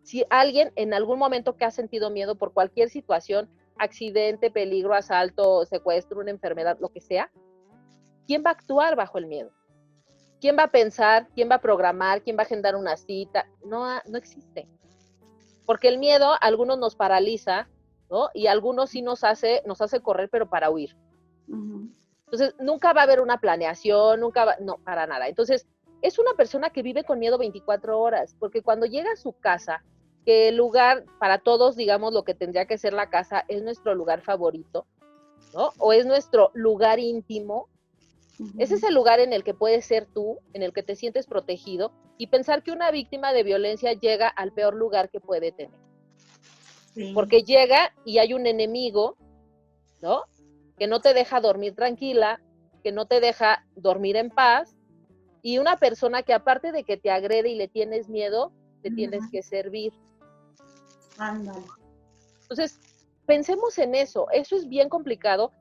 [SPEAKER 4] si alguien en algún momento que ha sentido miedo por cualquier situación, accidente, peligro, asalto, secuestro, una enfermedad, lo que sea, ¿quién va a actuar bajo el miedo? ¿Quién va a pensar? ¿Quién va a programar? ¿Quién va a agendar una cita? No existe. Porque el miedo a algunos nos paraliza, ¿no? Y a algunos sí nos hace correr, pero para huir.
[SPEAKER 1] Ujú.
[SPEAKER 4] Entonces, nunca va a haber una planeación, no, para nada. Entonces, es una persona que vive con miedo 24 horas, porque cuando llega a su casa, que el lugar, para todos, digamos, lo que tendría que ser la casa, es nuestro lugar favorito, ¿no? O es nuestro lugar íntimo. Ese es el lugar en el que puedes ser tú, en el que te sientes protegido, y pensar que una víctima de violencia llega al peor lugar que puede tener.
[SPEAKER 1] Sí.
[SPEAKER 4] Porque llega y hay un enemigo, ¿no? Que no te deja dormir tranquila, que no te deja dormir en paz, y una persona que aparte de que te agrede y le tienes miedo, te tienes que servir.
[SPEAKER 1] Ándale.
[SPEAKER 4] Entonces, pensemos en eso. Eso es bien complicado,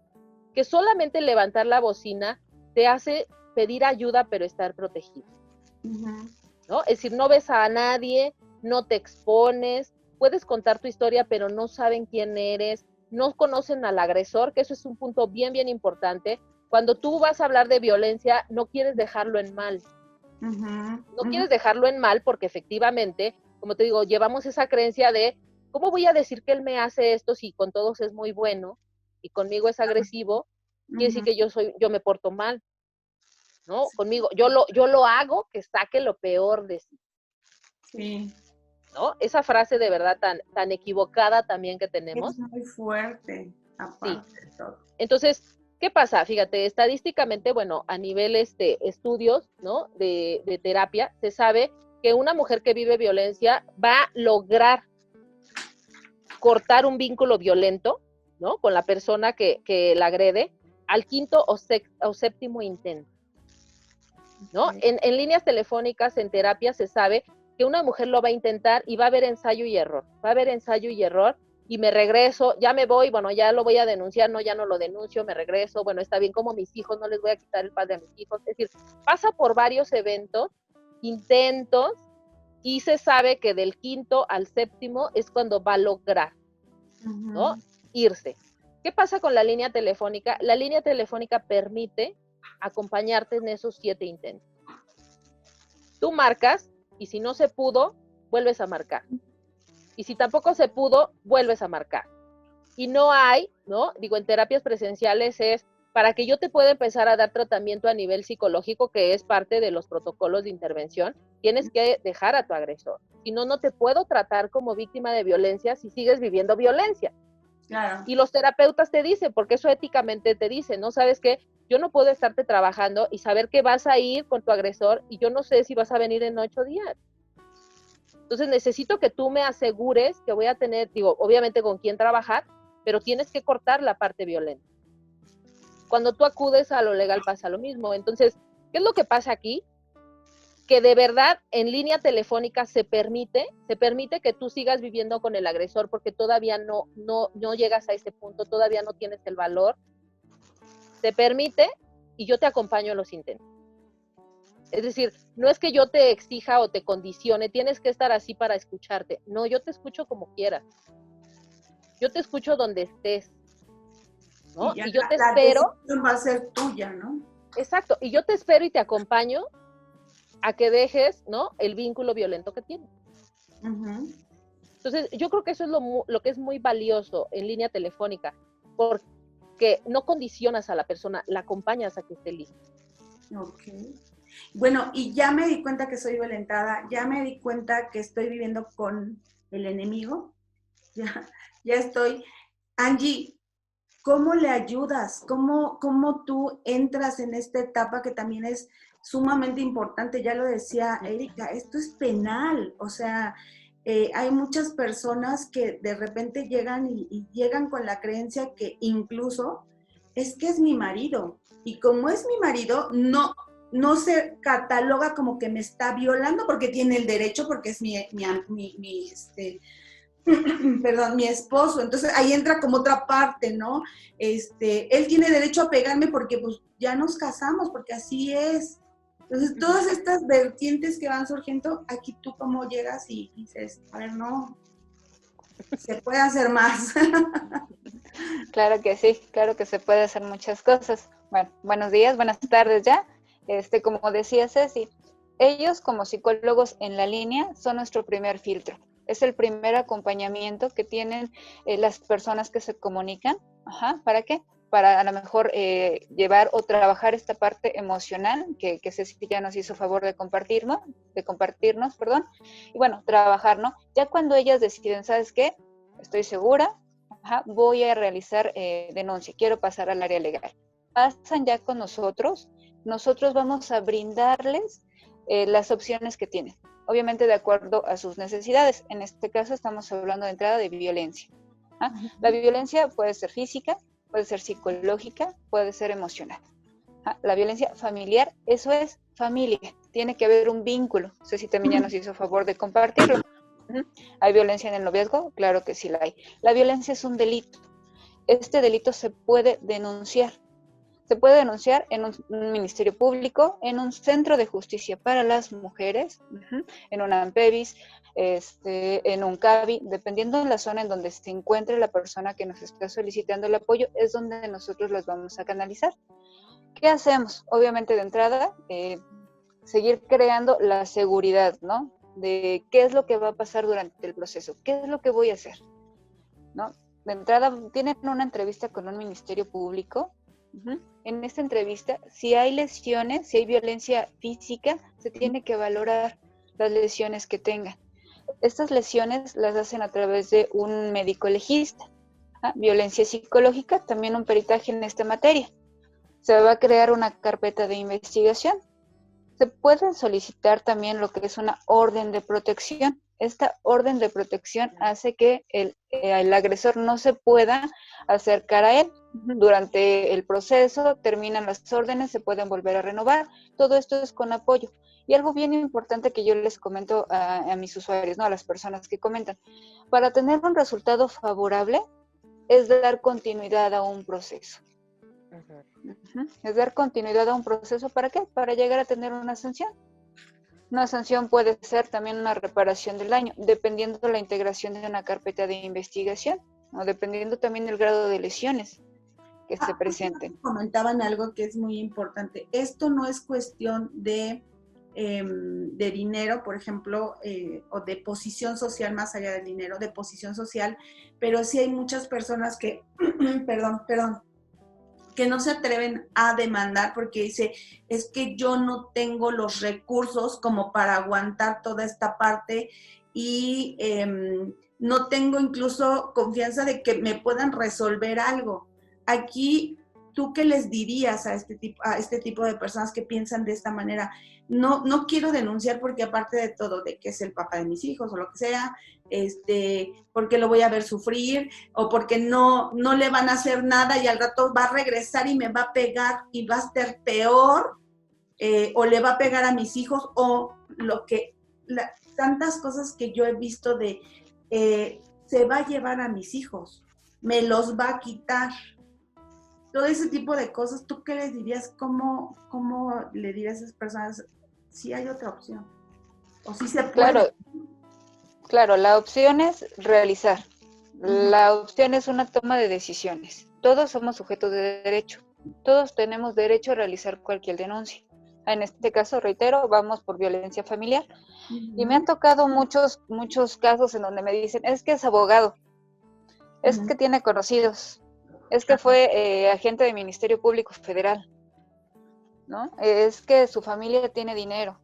[SPEAKER 4] que solamente levantar la bocina te hace pedir ayuda, pero estar protegido, ¿no? Es decir, no ves a nadie, no te expones, puedes contar tu historia, pero no saben quién eres, no conocen al agresor, que eso es un punto bien, bien importante. Cuando tú vas a hablar de violencia, no quieres dejarlo en mal. No quieres dejarlo en mal porque efectivamente, como te digo, llevamos esa creencia de, ¿cómo voy a decir que él me hace esto si con todos es muy bueno y conmigo es agresivo? Quiere decir que yo me porto mal, ¿no? Conmigo, yo lo hago que saque lo peor de sí.
[SPEAKER 1] Sí.
[SPEAKER 4] ¿No? Esa frase de verdad tan equivocada también que tenemos.
[SPEAKER 1] Es muy fuerte, aparte
[SPEAKER 4] Sí.
[SPEAKER 1] de todo.
[SPEAKER 4] Entonces, ¿qué pasa? Fíjate, estadísticamente, bueno, a nivel estudios, ¿no? de terapia, se sabe que una mujer que vive violencia va a lograr cortar un vínculo violento, ¿no? Con la persona que la agrede al quinto o séptimo intento, ¿no?
[SPEAKER 1] Sí.
[SPEAKER 4] En líneas telefónicas, en terapia, se sabe que una mujer lo va a intentar y va a haber ensayo y error, y me regreso, ya me voy, bueno, ya lo voy a denunciar, no, ya no lo denuncio, me regreso, bueno, está bien, como mis hijos, no les voy a quitar el padre a mis hijos, es decir, pasa por varios eventos, intentos, y se sabe que del quinto al séptimo es cuando va a lograr, ¿no? Irse. ¿Qué pasa con la línea telefónica? La línea telefónica permite acompañarte en esos 7 intentos. Tú marcas y si no se pudo, vuelves a marcar. Y si tampoco se pudo, vuelves a marcar. Y no hay, ¿no? Digo, en terapias presenciales es para que yo te pueda empezar a dar tratamiento a nivel psicológico, que es parte de los protocolos de intervención, tienes que dejar a tu agresor. Si no, no te puedo tratar como víctima de violencia si sigues viviendo violencia.
[SPEAKER 1] Claro.
[SPEAKER 4] Y los terapeutas te dicen, porque eso éticamente te dicen, ¿no? ¿Sabes qué? Yo no puedo estarte trabajando y saber que vas a ir con tu agresor y yo no sé si vas a venir en 8 días. Entonces necesito que tú me asegures que voy a tener, digo, obviamente con quién trabajar, pero tienes que cortar la parte violenta. Cuando tú acudes a lo legal pasa lo mismo. Entonces, ¿qué es lo que pasa aquí? Que de verdad en línea telefónica se permite que tú sigas viviendo con el agresor porque todavía no llegas a ese punto, todavía no tienes el valor. Se permite y yo te acompaño en los intentos. Es decir, no es que yo te exija o te condicione, tienes que estar así para escucharte. No, yo te escucho como quieras. Yo te escucho donde estés, ¿no?
[SPEAKER 1] Y ya
[SPEAKER 4] Y yo te
[SPEAKER 1] la
[SPEAKER 4] espero.
[SPEAKER 1] decisión va a ser tuya, ¿no?
[SPEAKER 4] Exacto, y yo te espero y te acompaño a que dejes, ¿no? El vínculo violento que tienes. Entonces, yo creo que eso es lo que es muy valioso en línea telefónica, porque no condicionas a la persona, la acompañas a que esté lista.
[SPEAKER 1] Ok. Bueno, y ya me di cuenta que soy violentada, ya me di cuenta que estoy viviendo con el enemigo, ya estoy. Angie, ¿cómo le ayudas? ¿Cómo tú entras en esta etapa que también es sumamente importante? Ya lo decía Erika, esto es penal, o sea, hay muchas personas que de repente llegan y llegan con la creencia que incluso es que es mi marido, y como es mi marido, no se cataloga como que me está violando porque tiene el derecho, porque es perdón, mi esposo. Entonces ahí entra como otra parte, ¿no? Él tiene derecho a pegarme porque pues ya nos casamos, porque así es. Entonces todas estas vertientes que van surgiendo, aquí tú cómo llegas y dices, a ver, no, se puede hacer más.
[SPEAKER 3] Claro que sí, claro que se puede hacer muchas cosas. Bueno, buenos días, buenas tardes ya. Como decía Ceci, ellos como psicólogos en la línea son nuestro primer filtro. Es el primer acompañamiento que tienen las personas que se comunican. Ajá, ¿para qué? Para a lo mejor llevar o trabajar esta parte emocional que Ceci ya nos hizo favor de compartirnos, perdón. Y bueno, trabajar, ¿no? Ya cuando ellas deciden, ¿sabes qué? Estoy segura, ajá, voy a realizar denuncia, quiero pasar al área legal. Pasan ya con nosotros vamos a brindarles las opciones que tienen, obviamente de acuerdo a sus necesidades. En este caso estamos hablando de entrada de violencia. ¿Ah? La violencia puede ser física, puede ser psicológica, puede ser emocional. ¿Ah? La violencia familiar, eso es familia, tiene que haber un vínculo. Ceci también ya nos hizo favor de compartirlo. ¿Hay violencia en el noviazgo? Claro que sí la hay. La violencia es un delito. Este delito se puede denunciar. Se puede denunciar en un ministerio público, en un centro de justicia para las mujeres, en un AMPEVIS, en un CABI, dependiendo de la zona en donde se encuentre la persona que nos está solicitando el apoyo, es donde nosotros los vamos a canalizar. ¿Qué hacemos? Obviamente de entrada, seguir creando la seguridad, ¿no? De qué es lo que va a pasar durante el proceso, qué es lo que voy a hacer, ¿no? De entrada, tienen una entrevista con un ministerio público. En esta entrevista, si hay lesiones, si hay violencia física, se tiene que valorar las lesiones que tengan. Estas lesiones las hacen a través de un médico legista. Violencia psicológica, también un peritaje en esta materia. Se va a crear una carpeta de investigación. Se pueden solicitar también lo que es una orden de protección. Esta orden de protección hace que el agresor no se pueda acercar a él. Durante el proceso terminan las órdenes, se pueden volver a renovar. Todo esto es con apoyo. Y algo bien importante que yo les comento a mis usuarios, ¿no? A las personas que comentan. Para tener un resultado favorable es dar continuidad a un proceso. Es dar continuidad a un proceso, ¿para qué? Para llegar a tener una sanción. Una sanción puede ser también una reparación del daño, dependiendo de la integración de una carpeta de investigación, o dependiendo también del grado de lesiones que se presenten.
[SPEAKER 1] Comentaban algo que es muy importante. Esto no es cuestión de dinero, por ejemplo, o de posición social, más allá del dinero, de posición social, pero sí hay muchas personas que, perdón, que no se atreven a demandar porque dice, es que yo no tengo los recursos como para aguantar toda esta parte y no tengo incluso confianza de que me puedan resolver algo. Aquí, ¿tú qué les dirías a este tipo de personas que piensan de esta manera? No quiero denunciar porque aparte de todo, de que es el papá de mis hijos o lo que sea, porque lo voy a ver sufrir o porque no le van a hacer nada y al rato va a regresar y me va a pegar y va a ser peor, o le va a pegar a mis hijos o tantas cosas que yo he visto de se va a llevar a mis hijos, me los va a quitar. Todo ese tipo de cosas, ¿tú qué les dirías? ¿Cómo le dirías a esas personas si hay otra opción? ¿O si se puede?
[SPEAKER 3] Claro, la opción es realizar. La opción es una toma de decisiones. Todos somos sujetos de derecho. Todos tenemos derecho a realizar cualquier denuncia. En este caso, reitero, vamos por violencia familiar. Y me han tocado muchos casos en donde me dicen, es que es abogado, es que tiene conocidos, es que fue agente del Ministerio Público Federal, ¿no? Es que su familia tiene dinero,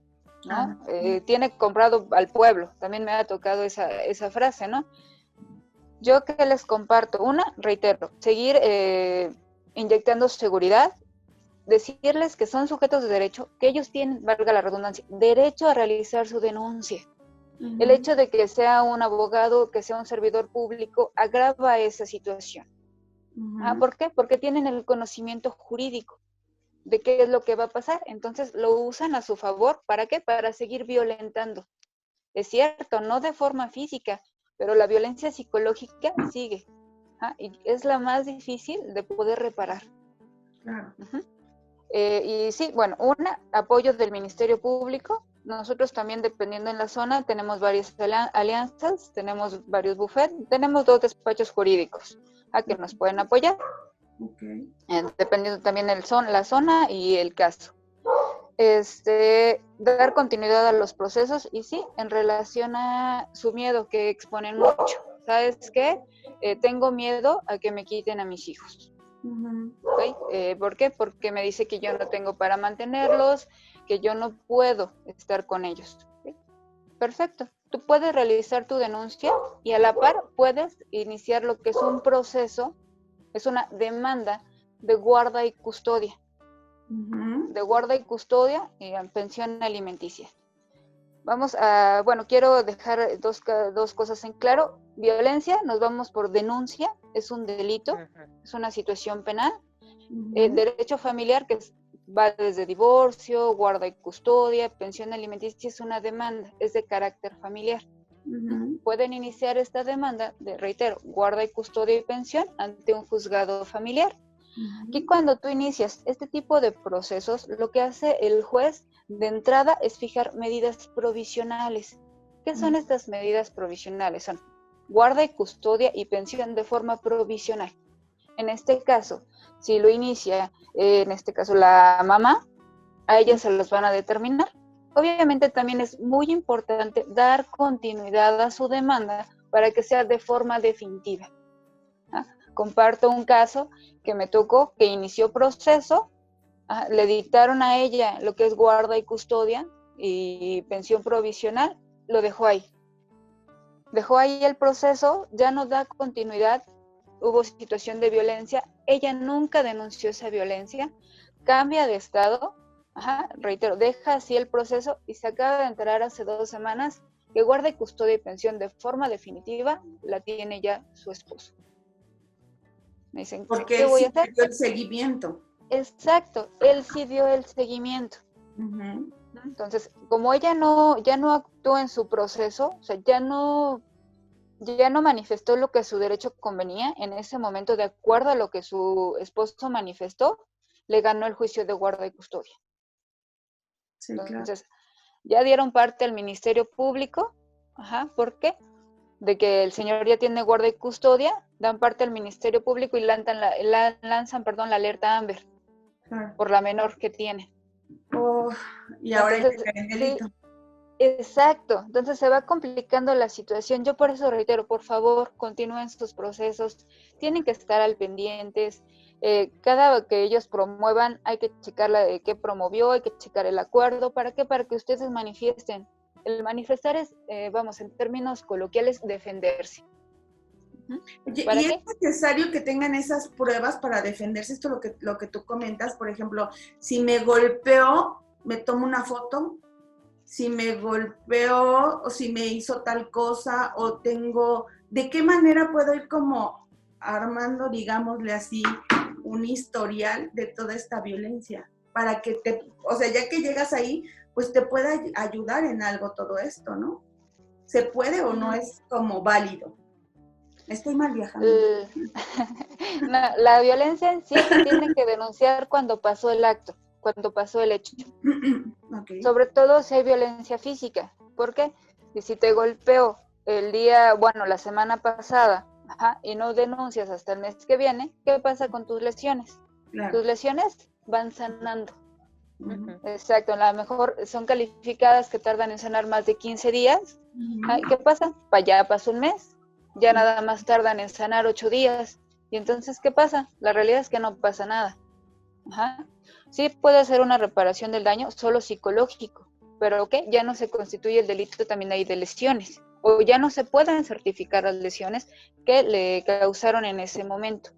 [SPEAKER 3] ¿no? Tiene comprado al pueblo. También me ha tocado esa frase, ¿no? Yo que les comparto, reitero, seguir inyectando seguridad, decirles que son sujetos de derecho, que ellos tienen, valga la redundancia, derecho a realizar su denuncia. El hecho de que sea un abogado, que sea un servidor público, agrava esa situación. ¿Por qué? Porque tienen el conocimiento jurídico de qué es lo que va a pasar. Entonces lo usan a su favor. ¿Para qué? Para seguir violentando. Es cierto, no de forma física, pero la violencia psicológica sigue. Y es la más difícil de poder reparar.
[SPEAKER 1] Claro.
[SPEAKER 3] Y sí, bueno, apoyo del Ministerio Público, nosotros también, dependiendo en la zona, tenemos varias alianzas, tenemos varios bufetes, tenemos 2 despachos jurídicos a que nos pueden apoyar, dependiendo también la zona y el caso. Dar continuidad a los procesos y sí, en relación a su miedo que exponen mucho. ¿Sabes qué? Tengo miedo a que me quiten a mis hijos. ¿Okay? ¿Por qué? Porque me dice que yo no tengo para mantenerlos, que yo no puedo estar con ellos. ¿Okay? Perfecto. Tú puedes realizar tu denuncia y a la par puedes iniciar lo que es un proceso, es una demanda de guarda y custodia. De guarda y custodia y pensión alimenticia. Quiero dejar dos cosas en claro. Violencia, nos vamos por denuncia, es un delito, es una situación penal. Derecho familiar, que va desde divorcio, guarda y custodia, pensión alimenticia, es una demanda, es de carácter familiar. Pueden iniciar esta demanda de, reitero, guarda y custodia y pensión ante un juzgado familiar. Aquí cuando tú inicias este tipo de procesos, lo que hace el juez de entrada es fijar medidas provisionales. ¿Qué son estas medidas provisionales? Son guarda y custodia y pensión de forma provisional. En este caso, si lo inicia, en este caso la mamá, a ella se los van a determinar. Obviamente también es muy importante dar continuidad a su demanda para que sea de forma definitiva. Comparto un caso que me tocó, que inició proceso, le dictaron a ella lo que es guarda y custodia y pensión provisional, lo dejó ahí. Dejó ahí el proceso, ya no da continuidad, hubo situación de violencia, ella nunca denunció esa violencia, cambia de estado, reitero, deja así el proceso y se acaba de enterar hace 2 semanas que guarda y custodia y pensión de forma definitiva la tiene ya su esposo. Me dicen,
[SPEAKER 1] porque
[SPEAKER 3] ¿qué
[SPEAKER 1] él
[SPEAKER 3] voy a
[SPEAKER 1] sí
[SPEAKER 3] hacer?
[SPEAKER 1] dio el seguimiento.
[SPEAKER 3] Exacto, él sí dio el seguimiento. Entonces, como ella ya no actuó en su proceso, o sea, ya no manifestó lo que su derecho convenía en ese momento, de acuerdo a lo que su esposo manifestó, le ganó el juicio de guarda y custodia.
[SPEAKER 1] Sí,
[SPEAKER 3] entonces, ya dieron parte al Ministerio Público, ¿por qué? De que el señor ya tiene guarda y custodia, dan parte al Ministerio Público y lanzan la alerta Amber, por la menor que tiene.
[SPEAKER 1] Y ahora
[SPEAKER 3] entonces,
[SPEAKER 1] hay delito.
[SPEAKER 3] Sí, exacto, entonces se va complicando la situación. Yo por eso reitero, por favor, continúen sus procesos, tienen que estar al pendientes. Cada que ellos promuevan, hay que checar qué promovió, hay que checar el acuerdo. ¿Para qué? Para que ustedes manifiesten. El manifestar es, en términos coloquiales, defenderse.
[SPEAKER 1] Oye, ¿y es necesario que tengan esas pruebas para defenderse? Esto lo que tú comentas, por ejemplo, si me golpeó, me tomo una foto, si me golpeó o si me hizo tal cosa o ¿de qué manera puedo ir como armando, digámosle así, un historial de toda esta violencia? Para que ya que llegas ahí, pues te pueda ayudar en algo todo esto, ¿no? ¿Se puede o no es como válido? Estoy mal viajando.
[SPEAKER 3] No, la violencia en sí se tiene que denunciar cuando pasó el acto, cuando pasó el hecho. Okay. Sobre todo si hay violencia física. ¿Por qué? Y si te golpeó la semana pasada, y no denuncias hasta el mes que viene, ¿qué pasa con tus lesiones? Claro. Tus lesiones van sanando. Exacto, a lo mejor son calificadas que tardan en sanar más de 15 días. ¿Qué pasa? Ya pasó un mes, ya nada más tardan en sanar 8 días. Y entonces, ¿qué pasa? La realidad es que no pasa nada. Sí puede ser una reparación del daño solo psicológico, pero ya no se constituye el delito también ahí de lesiones, o ya no se pueden certificar las lesiones que le causaron en ese momento.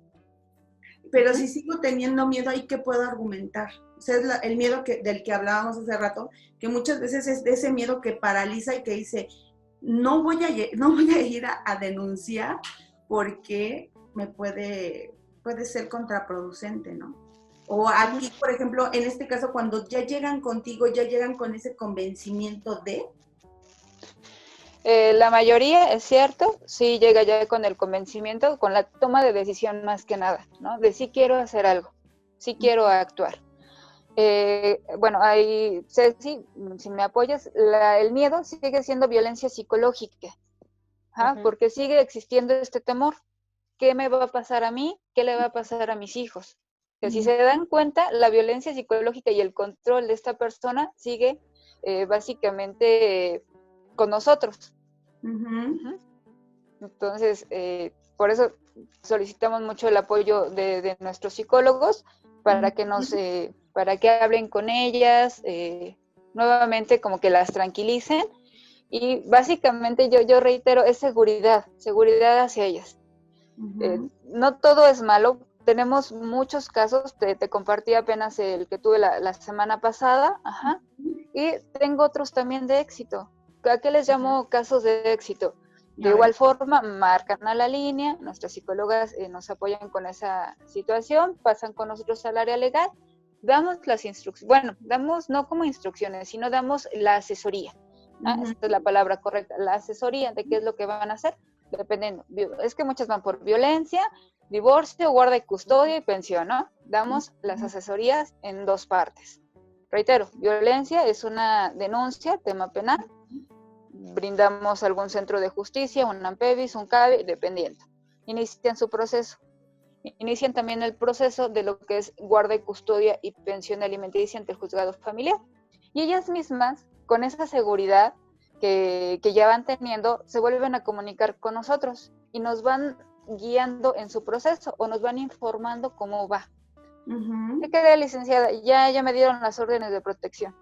[SPEAKER 1] Pero si sigo teniendo miedo, ¿ahí qué puedo argumentar? O sea, es el miedo del que hablábamos hace rato, que muchas veces es de ese miedo que paraliza y que dice, no voy a ir a denunciar porque me puede ser contraproducente, ¿no? O aquí, por ejemplo, en este caso, cuando ya llegan contigo, ya llegan con ese convencimiento de...
[SPEAKER 3] La mayoría, es cierto, sí llega ya con el convencimiento, con la toma de decisión más que nada, ¿no? De sí quiero hacer algo, sí quiero actuar. Bueno, ahí, Ceci, si me apoyas, el miedo sigue siendo violencia psicológica, porque sigue existiendo este temor. ¿Qué me va a pasar a mí? ¿Qué le va a pasar a mis hijos? Que si se dan cuenta, la violencia psicológica y el control de esta persona sigue básicamente con nosotros. Entonces, por eso solicitamos mucho el apoyo de nuestros psicólogos para que para que hablen con ellas, nuevamente como que las tranquilicen, y básicamente yo reitero, es seguridad hacia ellas. No todo es malo, tenemos muchos casos, te compartí apenas el que tuve la semana pasada, y tengo otros también de éxito. ¿A qué les llamo casos de éxito? De igual forma, marcan a la línea, nuestras psicólogas nos apoyan con esa situación, pasan con nosotros al área legal, damos las instrucciones, bueno, damos no como instrucciones, sino damos la asesoría. Esta es la palabra correcta, la asesoría de qué es lo que van a hacer, dependiendo. Es que muchas van por violencia, divorcio, guarda y custodia y pensión, ¿no? Damos las asesorías en dos partes. Reitero, violencia es una denuncia, tema penal. Brindamos algún centro de justicia, un AMPEVIS, un CABI, dependiendo. Inician su proceso. Inician también el proceso de lo que es guarda y custodia y pensión alimenticia ante el juzgado familiar. Y ellas mismas, con esa seguridad que ya van teniendo, se vuelven a comunicar con nosotros y nos van guiando en su proceso o nos van informando cómo va. ¿Qué quedé, licenciada? Ya me dieron las órdenes de protección.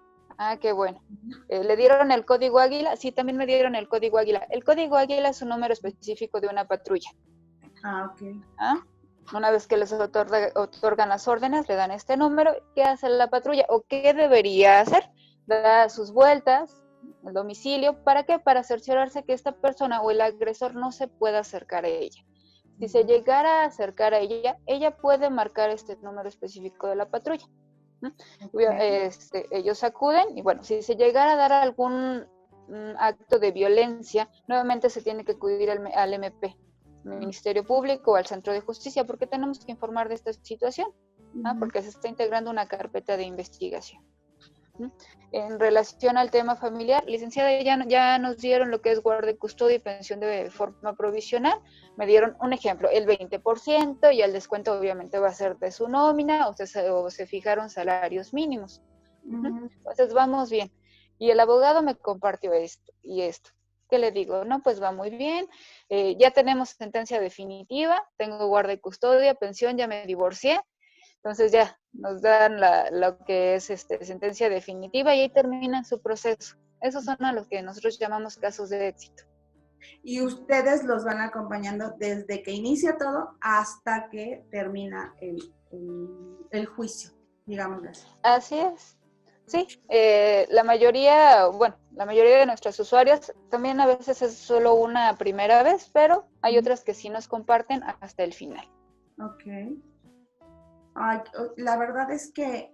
[SPEAKER 3] Qué bueno. ¿Le dieron el código Águila? Sí, también me dieron el código Águila. El código Águila es un número específico de una patrulla.
[SPEAKER 1] Ok.
[SPEAKER 3] Una vez que les otorgan las órdenes, le dan este número. ¿Qué hace la patrulla? ¿O qué debería hacer? Da sus vueltas al domicilio. ¿Para qué? Para cerciorarse que esta persona o el agresor no se pueda acercar a ella. Si se llegara a acercar a ella, ella puede marcar este número específico de la patrulla. Ellos acuden y bueno, si se llegara a dar algún acto de violencia, nuevamente se tiene que acudir al MP, Ministerio Público o al Centro de Justicia, porque tenemos que informar de esta situación, porque se está integrando una carpeta de investigación. En relación al tema familiar, licenciada, ya nos dieron lo que es guarda y custodia y pensión de forma provisional. Me dieron un ejemplo, el 20%, y el descuento obviamente va a ser de su nómina, o se fijaron salarios mínimos. Entonces vamos bien. Y el abogado me compartió esto y esto. ¿Qué le digo? No, pues va muy bien. Ya tenemos sentencia definitiva, tengo guarda y custodia, pensión, ya me divorcié. Entonces ya nos dan lo que es sentencia definitiva y ahí terminan su proceso. Esos son a los que nosotros llamamos casos de éxito.
[SPEAKER 1] Y ustedes los van acompañando desde que inicia todo hasta que termina el juicio, digámoslo así.
[SPEAKER 3] Así es. Sí, la mayoría de nuestras usuarias también a veces es solo una primera vez, pero hay otras que sí nos comparten hasta el final.
[SPEAKER 1] Ok. Ay, la verdad es que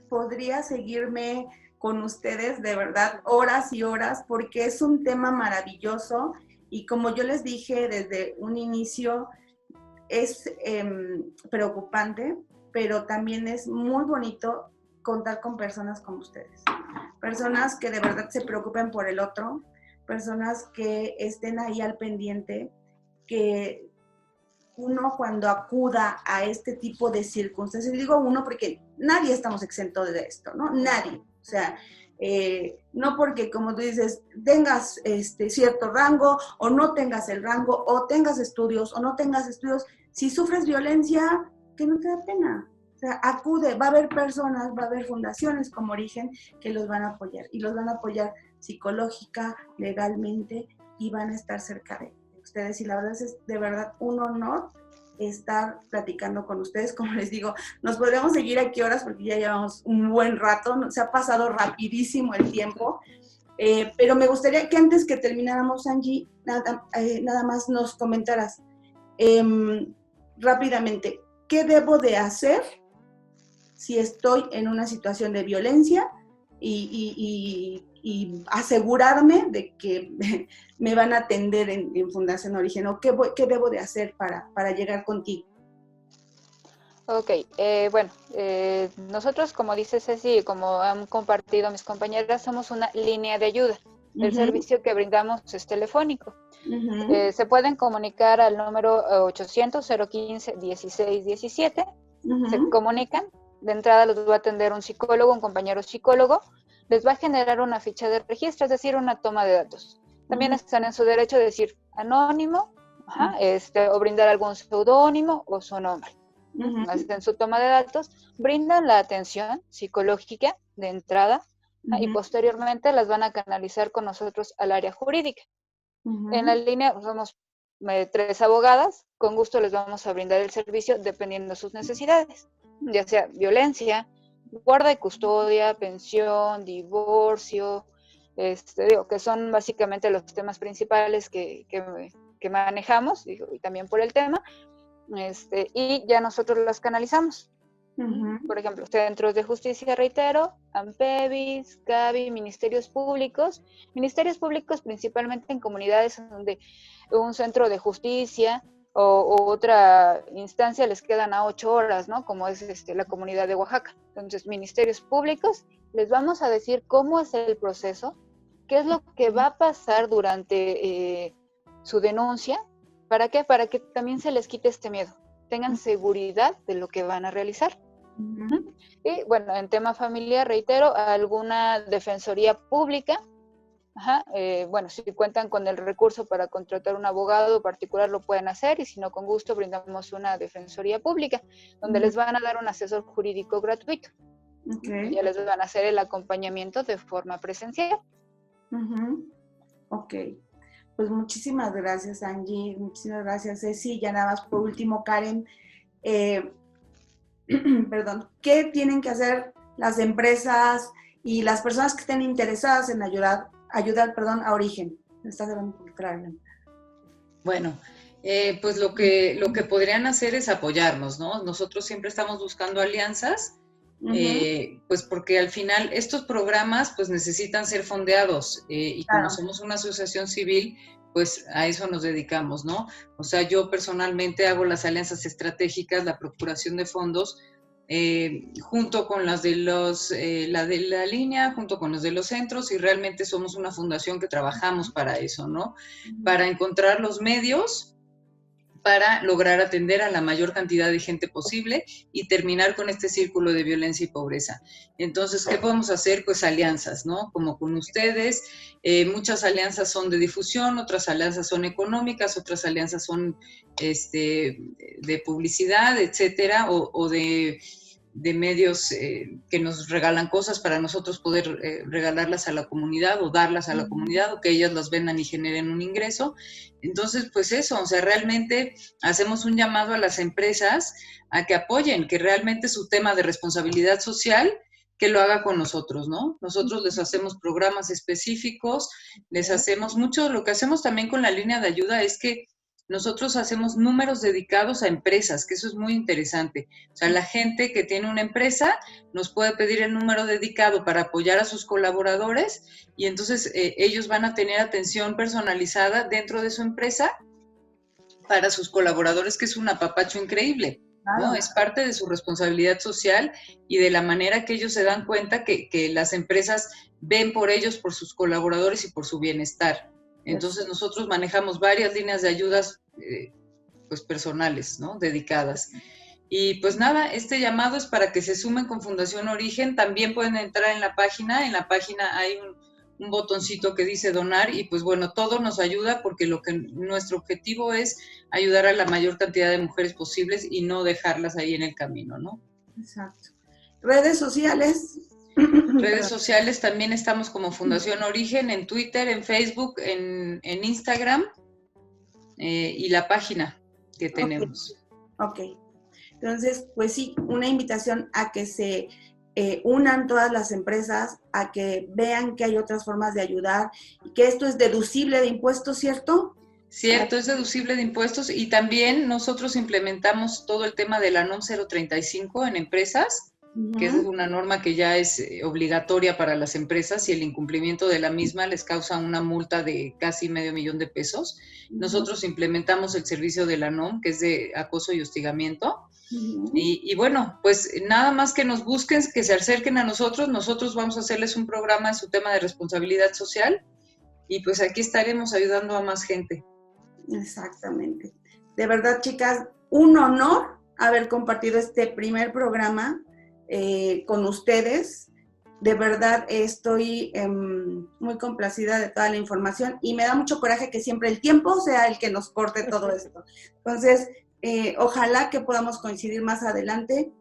[SPEAKER 1] podría seguirme con ustedes de verdad horas y horas porque es un tema maravilloso y como yo les dije desde un inicio, es preocupante, pero también es muy bonito contar con personas como ustedes. Personas que de verdad se preocupen por el otro, personas que estén ahí al pendiente, que uno cuando acuda a este tipo de circunstancias, digo uno porque nadie estamos exentos de esto, ¿no? Nadie. O sea, no porque, como tú dices, tengas cierto rango o no tengas el rango, o tengas estudios o no tengas estudios, si sufres violencia, que no te da pena. O sea, acude, va a haber personas, va a haber fundaciones como Origen que los van a apoyar y los van a apoyar psicológica, legalmente y van a estar cerca de ustedes y la verdad es de verdad un honor estar platicando con ustedes. Como les digo, nos podríamos seguir aquí horas porque ya llevamos un buen rato, se ha pasado rapidísimo el tiempo, pero me gustaría que antes que termináramos, Angie, nada más nos comentaras rápidamente, ¿qué debo de hacer si estoy en una situación de violencia y asegurarme de que me van a atender en Fundación Origen? ¿O qué debo de hacer para llegar contigo?
[SPEAKER 3] Ok, bueno, nosotros, como dice Ceci, como han compartido mis compañeras, somos una línea de ayuda. El servicio que brindamos es telefónico. Se pueden comunicar al número 800-015-1617. Se comunican. De entrada los va a atender un psicólogo, un compañero psicólogo. Les va a generar una ficha de registro, es decir, una toma de datos. También están en su derecho de decir anónimo, o brindar algún seudónimo o su nombre. En su toma de datos, brindan la atención psicológica de entrada y posteriormente las van a canalizar con nosotros al área jurídica. En la línea somos 3 abogadas, con gusto les vamos a brindar el servicio dependiendo de sus necesidades, ya sea violencia, guarda y custodia, pensión, divorcio, que son básicamente los temas principales que manejamos y también por el tema. Y ya nosotros las canalizamos. Por ejemplo, centros de justicia, reitero, AMPEVIS, CABI, ministerios públicos principalmente en comunidades donde un centro de justicia o otra instancia les quedan a 8 horas, ¿no? Como es la comunidad de Oaxaca. Entonces, ministerios públicos, les vamos a decir cómo es el proceso, qué es lo que va a pasar durante su denuncia. ¿Para qué? Para que también se les quite este miedo, tengan seguridad de lo que van a realizar. Y bueno, en tema familiar, reitero, alguna defensoría pública, bueno, si cuentan con el recurso para contratar un abogado particular lo pueden hacer, y si no, con gusto brindamos una defensoría pública, donde les van a dar un asesor jurídico gratuito. Y ya les van a hacer el acompañamiento de forma presencial.
[SPEAKER 1] Ok. Pues muchísimas gracias, Angie, muchísimas gracias, Ceci. Ya nada más por último, Karen, perdón, ¿qué tienen que hacer las empresas y las personas que estén interesadas en ayudar a Origen? ¿Me estás hablando por claro?
[SPEAKER 2] Bueno, pues lo que podrían hacer es apoyarnos, ¿no? Nosotros siempre estamos buscando alianzas, pues porque al final estos programas pues necesitan ser fondeados, y como somos una asociación civil, pues a eso nos dedicamos, ¿no? O sea, yo personalmente hago las alianzas estratégicas, la procuración de fondos, junto con las de la de la línea, junto con los de los centros, y realmente somos una fundación que trabajamos para eso, ¿no? Para encontrar los medios para lograr atender a la mayor cantidad de gente posible y terminar con este círculo de violencia y pobreza. Entonces, ¿qué podemos hacer? Pues alianzas, ¿no? Como con ustedes, muchas alianzas son de difusión, otras alianzas son económicas, otras alianzas son de publicidad, etcétera, o de medios que nos regalan cosas para nosotros poder regalarlas a la comunidad o darlas a la comunidad, o que ellas las vendan y generen un ingreso. Entonces, pues eso, o sea, realmente hacemos un llamado a las empresas a que apoyen, que realmente su tema de responsabilidad social, que lo haga con nosotros, ¿no? Nosotros les hacemos programas específicos, les hacemos mucho. Lo que hacemos también con la línea de ayuda es que nosotros hacemos números dedicados a empresas, que eso es muy interesante. O sea, la gente que tiene una empresa nos puede pedir el número dedicado para apoyar a sus colaboradores, y entonces ellos van a tener atención personalizada dentro de su empresa para sus colaboradores, que es un apapacho increíble, ¿no? Es parte de su responsabilidad social y de la manera que ellos se dan cuenta que las empresas ven por ellos, por sus colaboradores y por su bienestar. Entonces nosotros manejamos varias líneas de ayudas pues personales, ¿no? Dedicadas. Y pues nada, este llamado es para que se sumen con Fundación Origen. También pueden entrar en la página hay un botoncito que dice donar, y pues bueno, todo nos ayuda, porque nuestro objetivo es ayudar a la mayor cantidad de mujeres posibles y no dejarlas ahí en el camino, ¿no?
[SPEAKER 1] Exacto. Redes sociales.
[SPEAKER 2] Redes sociales también estamos como Fundación Origen, en Twitter, en Facebook, en Instagram, y la página que tenemos.
[SPEAKER 1] Ok. Entonces, pues sí, una invitación a que se unan todas las empresas, a que vean que hay otras formas de ayudar, y que esto es deducible de impuestos, ¿cierto?
[SPEAKER 2] Cierto, es deducible de impuestos, y también nosotros implementamos todo el tema de la NOM 035 en empresas, que es una norma que ya es obligatoria para las empresas, y el incumplimiento de la misma les causa una multa de casi $500,000 de pesos. Nosotros implementamos el servicio de la NOM, que es de acoso y hostigamiento, Y bueno, pues nada más que nos busquen, que se acerquen a nosotros vamos a hacerles un programa en su tema de responsabilidad social y pues aquí estaremos ayudando a más gente.
[SPEAKER 1] Exactamente. De verdad, chicas, un honor haber compartido este primer programa con ustedes. De verdad estoy muy complacida de toda la información y me da mucho coraje que siempre el tiempo sea el que nos corte todo esto. Entonces, ojalá que podamos coincidir más adelante.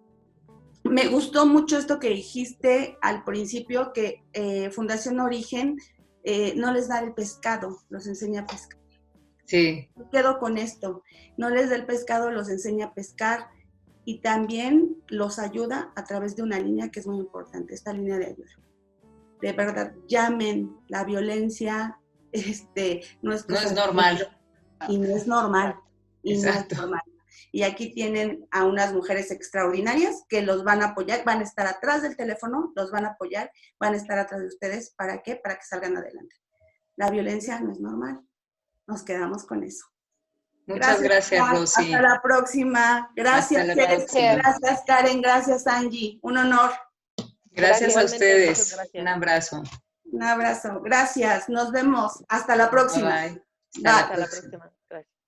[SPEAKER 1] Me gustó mucho esto que dijiste al principio, que Fundación Origen no les da el pescado, los enseña a pescar.
[SPEAKER 2] Sí.
[SPEAKER 1] Me quedo con esto, no les da el pescado, los enseña a pescar y también los ayuda a través de una línea que es muy importante, esta línea de ayuda. De verdad, llamen, la violencia no es
[SPEAKER 2] normal.
[SPEAKER 1] Y no es normal.
[SPEAKER 2] Exacto.
[SPEAKER 1] No es normal. Y aquí tienen a unas mujeres extraordinarias que los van a apoyar, van a estar atrás del teléfono, los van a apoyar, van a estar atrás de ustedes. ¿Para qué? Para que salgan adelante. La violencia no es normal. Nos quedamos con eso.
[SPEAKER 2] Muchas gracias, Rosy.
[SPEAKER 1] Hasta la próxima. Gracias, gracias, Karen. Gracias, Angie. Un honor.
[SPEAKER 2] Gracias a ustedes. Un abrazo.
[SPEAKER 1] Un abrazo. Gracias. Nos vemos. Hasta la próxima.
[SPEAKER 2] Bye. Hasta la próxima.
[SPEAKER 4] Gracias.